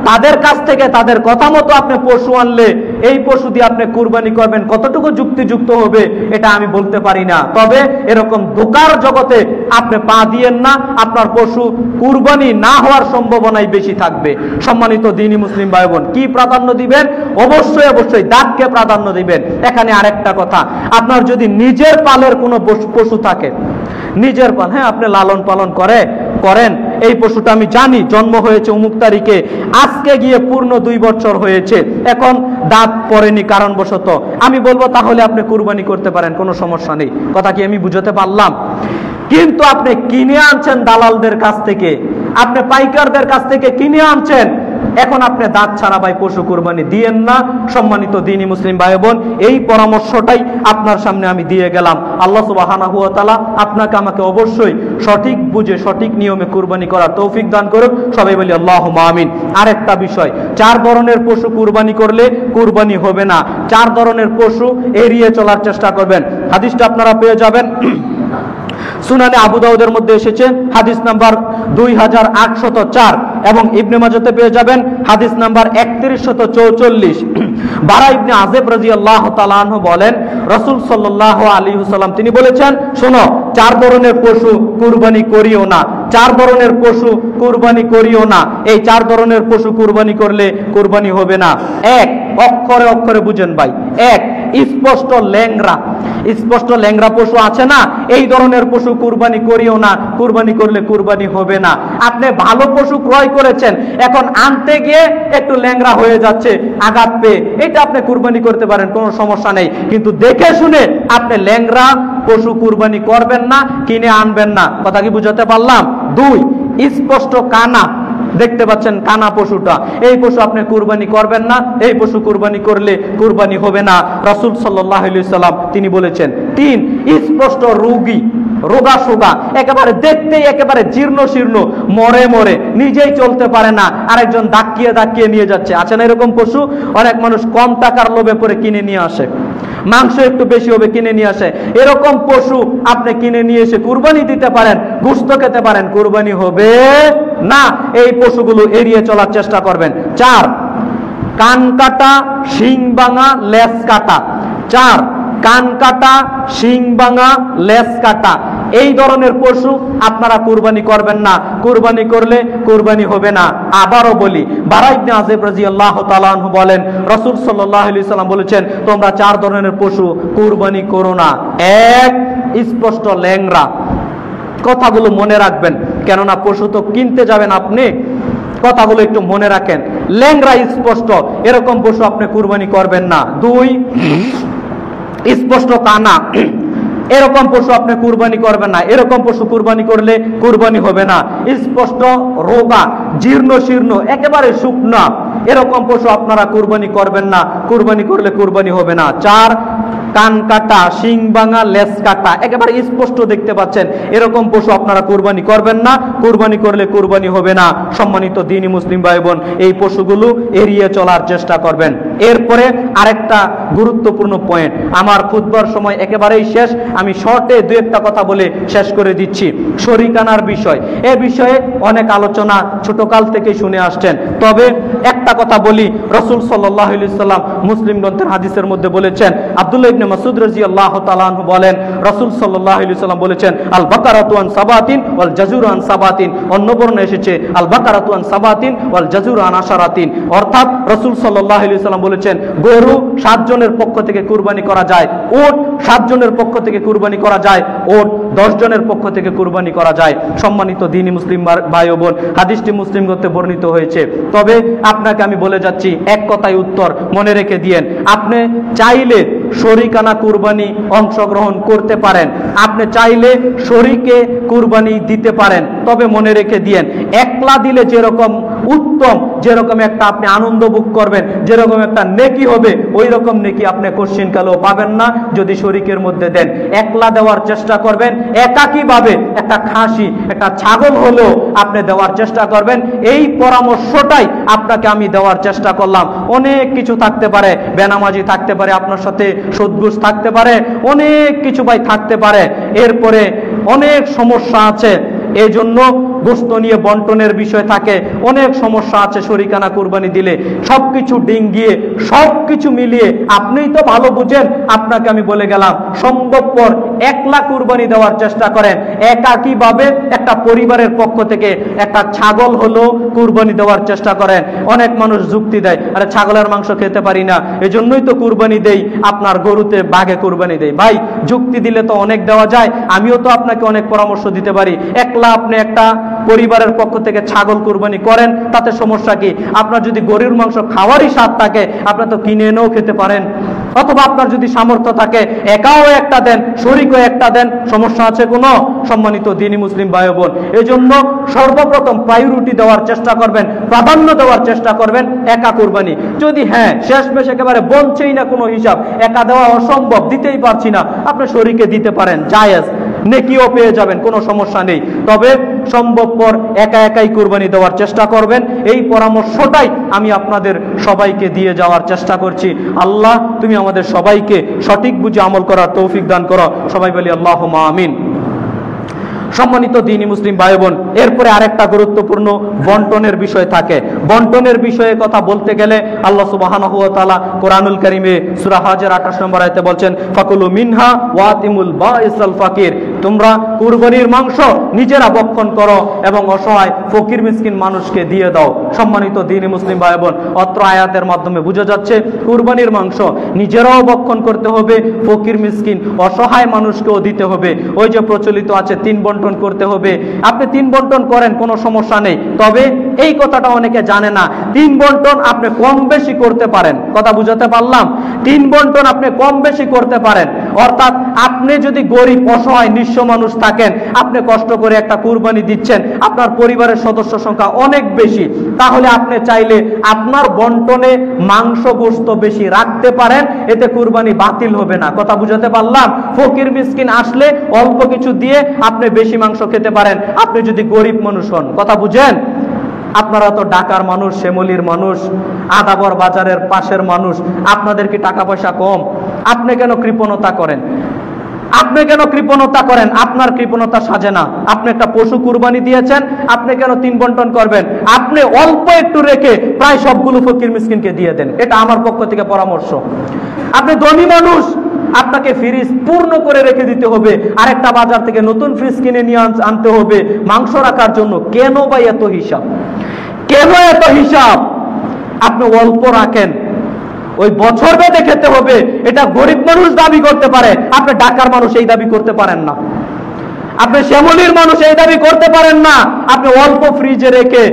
A: তাদের কাছ থেকে তাদের কথা মতো আপনি পশু আনলে এই পশু দিয়ে আপনি কুরবানি করবেন, কতটুকু যুক্তিযুক্ত হবে এটা আমি বলতে পারি না। তবে এরকম ধোঁকার জগতে আপনি পা দিয়েন না, আপনার পশু কুরবানি না হওয়ার সম্ভাবনাই বেশি থাকবে। সম্মানিত দ্বীনি মুসলিম ভাই বোন, কি প্রাধান্য দিবেন? অবশ্যই অবশ্যই দাঁতকে প্রাধান্য দিবেন। এখানে আরেকটা কথা, আপনার যদি নিজের পালের কোনো পশু থাকে, নিজের পাল, হ্যাঁ আপনি লালন পালন করেন, এই পশুটা আমি জানি জন্ম হয়েছে অমুক তারিখে, আজকে গিয়ে পূর্ণ 2 বছর হয়েছে, এখন দাঁত পড়েনি কারণবশত, আমি বলবো তাহলে আপনি কুরবানি করতে পারেন, কোনো সমস্যা নেই। কথা কি আমি বুঝাতে পারলাম? কিন্তু আপনি কিনে আনছেন দালালদের কাছ থেকে, আপনি পাইকারদের কাছ থেকে কিনে আনছেন, এখন আপনি দাঁত ছাড়া ভাই পশু কুরবানি দিয়েন না। সম্মানিত দ্বীনি মুসলিম ভাই বোন, এই পরামর্শটাই আপনার সামনে আমি দিয়ে গেলাম। আল্লাহ সুবহানাহু ওয়া তাআলা আপনাকে আমাকে অবশ্যই সঠিক বুঝে সঠিক নিয়মে কুরবানি করার তৌফিক দান করুক। সবাই বলি আল্লাহুম্মা আমিন। আরেকটা বিষয়, 4 ধরনের পশু কুরবানি করলে কুরবানি হবে না। 4 ধরনের পশু এড়িয়ে চলার চেষ্টা করবেন। হাদিসটা আপনারা পেয়ে যাবেন সুনানে আবু দাউদের মধ্যে এসেছে হাদিস নাম্বার 2804, এবং ইবনে মাজাহতে পেয়ে যাবেন হাদিস নাম্বার 3144। বারা ইবনে আযিব রাদিয়াল্লাহু তাআলা আনহু বলেন, রাসূল সাল্লাল্লাহু আলাইহি ওয়াসাল্লাম তিনি বলেছেন, শোনো চার ধরনের পশু কুরবানি করিও না, চার ধরনের পশু কুরবানি করিও না। এই চার ধরনের পশু কুরবানি করলে কুরবানি হবে না। এক, অক্ষরে অক্ষরে বুঝেন ভাই, এক স্পষ্ট ল্যাংড়া, স্পষ্ট ল্যাংড়া পশু আছে না, এই ধরনের পশু কুরবানি করিও না, কুরবানি করলে কুরবানি হবে না। আপনি ভালো পশু ক্রয় করেছেন, এখন আনতে গিয়ে একটু ল্যাংড়া হয়ে যাচ্ছে আঘাত পেয়ে, এটা আপনি কুরবানি করতে পারেন, কোনো সমস্যা নেই, কিন্তু দেখে শুনে আপনি ল্যাংড়া পশু কুরবানি করবেন না, কিনে আনবেন না। কথা কি বুঝাতে পারলাম? দুই, স্পষ্ট কানা, দেখতে পাচ্ছেন কানা পশুটা, এই পশু আপনি কুরবানি করবেন না, এই পশু কুরবানি করলে কুরবানি হবে না, রাসূল সাল্লাল্লাহু আলাইহি সাল্লাম তিনি বলেছেন। তিন, স্পষ্ট রোগী, রোগা সোগা, একেবারে দেখতেই একেবারে জীর্ণ শীর্ণ, মরে মরে, নিজেই চলতে পারে না, আরেকজন ধাক্কিয়ে ধাক্কিয়ে নিয়ে যাচ্ছে। আছে না এরকম পশু? অনেক মানুষ কম টাকার লোভে পরে কিনে নিয়ে আসে, মাংস একটু বেশি হবে কিনে নিয়ে আসে, এরকম পশু আপনি কিনে নিয়ে এসে কুরবানি দিতে পারেন, গোশত খেতে পারেন, কুরবানি হবে না। এই পশুগুলো এড়িয়ে চলার চেষ্টা করবেন। চার, কান কাটা, শিং ভাঙা, লেজ কাটা। চার, কান কাটা, শিং ভাঙা, লেজ কাটা, এই ধরনের পশু আপনারা কুরবানি করবেন না, কুরবানি করলে কুরবানি হবে না। আবারও বলি, বারা ইবনে আযিব রাদিয়াল্লাহু তাআলা আনহু বলেন, রাসূল সাল্লাল্লাহু আলাইহি সাল্লাম বলেছেন, তোমরা চার ধরনের পশু কুরবানি করো না। এক, স্পষ্ট ল্যাংড়া, কথাগুলো মনে রাখবেন, কেননা পশু তো কিনতে যাবেন আপনি, কথাগুলো একটু মনে রাখেন। ল্যাংড়া স্পষ্ট এরকম পশু আপনি কুরবানি করবেন না। দুই, স্পষ্ট কানা, এরকম পশু আপনি কুরবানি করবেন না, এরকম পশু কুরবানি করলে কুরবানি হবে না। স্পষ্ট রোগা, জীর্ণ শীর্ণ, একেবারে শুকনা, এরকম পশু আপনারা কুরবানি করবেন না, কুরবানি করলে কুরবানি হবে না। চার, কান কাটা, শিং ভাঙা, লেজ কাটা, একেবারে স্পষ্ট দেখতে পাচ্ছেন, এরকম পশু আপনারা কুরবানি করবেন না, কুরবানি করলে কুরবানি হবে না। সম্মানিত দ্বীনি মুসলিম ভাই বোন, এই পশুগুলো এড়িয়ে চলার চেষ্টা করবেন। এরপরে আরেকটা গুরুত্বপূর্ণ পয়েন্ট, আমার খুতবার সময় একেবারেই শেষ, আমি শর্টে দু একটা কথা বলে শেষ করে দিচ্ছি। শরিকানার বিষয়, এ বিষয়ে অনেক আলোচনা ছোটকাল থেকে শুনে আসছেন, তবে একটা কথা বলি, রাসূল সাল্লাল্লাহু আলাইহি সাল্লাম মুসলিম গ্রন্থের হাদিসের মধ্যে বলেছেন, আব্দুল্লাহ ইবনে মাসউদ রাদিয়াল্লাহু তাআলা আনহু বলেন, রাসূল সাল্লাল্লাহু আলাইহি সাল্লাম বলেছেন, আল বাকারাতু আন সাবাতিন ওয়াল জাজুরু আন সাবাতিন, অন্য বর্ণে এসেছে আল বাকারাতু আন সাবাতিন ওয়াল জাজুরু আন আশারাতিন। অর্থাৎ রাসূল সাল্লাল্লাহু আলাইহি সাল্লাম বলেছেন, গরু 7 জনের পক্ষ থেকে কুরবানি করা যায়, উট 7 জনের পক্ষ থেকে কুরবানি করা যায়, উট 10 জনের পক্ষ থেকে কুরবানি করা যায়। সম্মানিত দ্বীনি মুসলিম ভাই ও বোন, হাদিসটি মুসলিম গ্রন্থে বর্ণিত হয়েছে। তবে আপনাকে আমি বলে যাচ্ছি, এক কথায় উত্তর মনে রেখে দিয়েন, আপনি চাইলে শরিকানা কুরবানি অংশগ্রহণ করতে পারেন, আপনি চাইলে শরিকে কুরবানি দিতে পারেন, তবে মনে রেখে দিয়েন, একলা দিলে যেরকম উত্তম, যেরকম একটা আপনি আনন্দ ভোগ করবেন, যেরকম একটা নেকি হবে, ওই রকম নেকি আপনি কোশ্চিন কালেও পাবেন না যদি শরিকের মধ্যে দেন। একলা দেওয়ার চেষ্টা করবেন, একাকী ভাবে একটা খাসি, একটা ছাগল হলেও আপনি দেওয়ার চেষ্টা করবেন। এই পরামর্শটাই আপনাকে আমি দেওয়ার চেষ্টা করলাম। অনেক কিছু থাকতে পারে, বেনামাজি থাকতে পারে, আপনার সাথে সুদঘুষ থাকতে পারে, অনেক কিছু ভাই থাকতে পারে, এরপরে অনেক সমস্যা আছে, এই জন্য গোশত নিয়ে বন্টনের বিষয় থাকে, অনেক সমস্যা আছে। শরিকানা কুরবানি দিলে সবকিছু ডিঙ্গিয়ে সবকিছু মিলিয়ে, আপনিই তো ভালো বুঝেন, আপনাকে আমি বলে গেলাম, সম্ভবপর একলা কুরবানি দেওয়ার চেষ্টা করেন, একাকী ভাবে একটা পরিবারের পক্ষ থেকে একটা ছাগল হলো কুরবানি দেওয়ার চেষ্টা করেন। অনেক মানুষ যুক্তি দেয়, আরে ছাগলের মাংস খেতে পারি না, এজন্যই তো কুরবানি দেই, আপনার গরুতে বাঘে কুরবানি দেই। ভাই, যুক্তি দিলে তো অনেক দেওয়া যায়, আমিও তো আপনাকে অনেক পরামর্শ দিতে পারি। একলা আপনি একটা পরিবারের পক্ষ থেকে ছাগল কুরবানি করেন, তাতে সমস্যা কি? আপনার যদি গরুর মাংস খাওয়ারই স্বাদ থাকে, আপনি তো কিনে এনেও খেতে পারেন, অথবা আপনার যদি সামর্থ্য থাকে একাও একটা দেন, শরিকও একটা দেন, সমস্যা আছে কোনো? সম্মানিত দ্বীনি মুসলিম ভাই বোন, এজন্য সর্বপ্রথম প্রায়োরিটি দেওয়ার চেষ্টা করবেন, প্রাধান্য দেওয়ার চেষ্টা করবেন একা কুরবানি। যদি হ্যাঁ শেষমেশ একেবারে বলছেই না কোনো হিসাব, একা দেওয়া অসম্ভব, দিতেই পারছি না, আপনি শরিকে দিতে পারেন, জায়েজ, নেকিও পেয়ে যাবেন, কোনো সমস্যা নেই। তবে সম্ভবপর একা একাই কুরবানি দেওয়ার চেষ্টা করবেন, এই পরামর্শটাই আমি আপনাদের সবাইকে দিয়ে যাওয়ার চেষ্টা করছি। আল্লাহ তুমি আমাদের সবাইকে সঠিক বুঝে আমল করার তৌফিক দান করো, সবাই বলি আল্লাহুম্মা আমিন। সম্মানিত দ্বীনি মুসলিম ভাই বোন, এরপরে আরেকটা গুরুত্বপূর্ণ বন্টনের বিষয় থাকে। বন্টনের বিষয়ে কথা বলতে গেলে আল্লাহ সুবহানাহু ওয়া তাআলা কোরআনুল কারীমে সূরা হজের 28 নম্বর আয়াতে বলছেন, ফাকুলু মিনহা ওয়াতিমুল বাইসাল ফাকির, তোমরা কুরবানির মাংস নিজেরা ভক্ষণ করো এবং অসহায় ফকির মিসকিন মানুষকে দিয়ে দাও। সম্মানিত দ্বীনি মুসলিম ভাই বোন, অত্র আয়াতের মাধ্যমে বোঝা যাচ্ছে কুরবানির মাংস নিজেরাও ভক্ষণ করতে হবে, ফকির মিসকিন অসহায় মানুষকেও দিতে হবে। ওই যে প্রচলিত আছে 3 বন্টন করতে হবে, আপনি 3 বন্টন করেন, কোনো সমস্যা নেই। তবে এই কথাটা অনেকে জানে না, 3 বন্টন আপনি কম বেশি করতে পারেন। কথা বুঝাতে পারলাম? 3 বন্টন আপনি কম বেশি করতে পারেন। অর্থাৎ আপনি যদি গরিব অসহায় নিঃস্ব মানুষ থাকেন, আপনি কষ্ট করে একটা কুরবানি দিচ্ছেন, আপনার পরিবারের সদস্য সংখ্যা অনেক বেশি, তাহলে আপনি চাইলে আপনার বন্টনে মাংস গোশত বেশি রাখতে পারেন, এতে কুরবানি বাতিল হবে না। কথা বুঝাতে পারলাম? ফকির মিসকিন আসলে অল্প কিছু দিয়ে আপনি বেশি মাংস খেতে পারেন, আপনি যদি গরিব মানুষ হন। কথা বুঝেন? আপনারা তো ঢাকার মানুষ, শ্যামলীর মানুষ, আদাবর বাজারের পাশের মানুষ, আপনাদের কি টাকা পয়সা কম? আপনি কেন কৃপণতা করেন? আপনি কেন কৃপণতা করেন? আপনার কৃপণতা সাজে না। আপনি একটা পশু কুরবানি দিয়েছেন, আপনি কেন 3 বন্টন করবেন? আপনি অল্প একটু রেখে প্রায় সবগুলো ফকির মিসকিনকে দিয়ে দেন। এটা আমার পক্ষ থেকে পরামর্শ। আপনি ধনী মানুষ, আপনাকে ফ্রিজ পূর্ণ করে রেখে দিতে হবে, আরেকটা বাজার থেকে নতুন ফ্রিজ কিনে নিয়ে আনতে হবে মাংস রাখার জন্য। কেন ভাই এত হিসাব? কেন এত হিসাব? আপনি অল্প রাখেন, ওই বছর বেঁধে খেতে হবে, এটা গরিব মানুষ দাবি করতে পারে, আপনি ঢাকার মানুষ এই দাবি করতে পারেন না, আপনি শ্যামলীর মানুষ এই দাবি করতে পারেন না। আপনি অল্প ফ্রিজে রেখে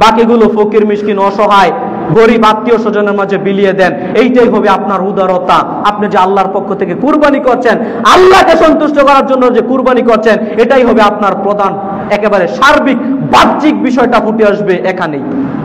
A: বাকিগুলো ফকির মিসকিন অসহায় গরিব আত্মীয় স্বজনের মাঝে বিলিয়ে দেন। এইটাই হবে আপনার উদারতা। আপনি যে আল্লাহর পক্ষ থেকে কুরবানি করছেন, আল্লাহকে সন্তুষ্ট করার জন্য যে কুরবানি করছেন, এটাই হবে আপনার প্রধান, একেবারে সার্বিক বাহ্যিক বিষয়টা ফুটে আসবে এখানেই।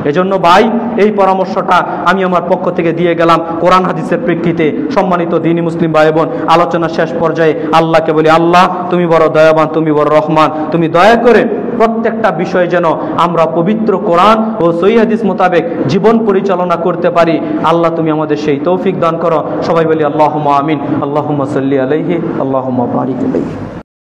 A: এজন্য ভাই, এই পরামর্শটা আমি আমার পক্ষ থেকে দিয়ে গেলাম কোরআন হাদিসের প্রেক্ষিতে। সম্মানিত দ্বীনি মুসলিম ভাই বোন, আলোচনার শেষ পর্যায়ে আল্লাহকে বলি, আল্লাহ তুমি বড় দয়াবান, তুমি বড় রহমান, তুমি দয়া করে প্রত্যেকটা বিষয় যেন আমরা পবিত্র কোরআন ও সহিহ হাদিস মোতাবেক জীবন পরিচালনা করতে পারি। আল্লাহ তুমি আমাদের সেই তৌফিক দান করো। সবাই বলি আল্লাহুম্মা আমিন। আল্লাহুম্মা সাল্লি আলাইহি, আল্লাহুম্মা বারিক আলাইহি।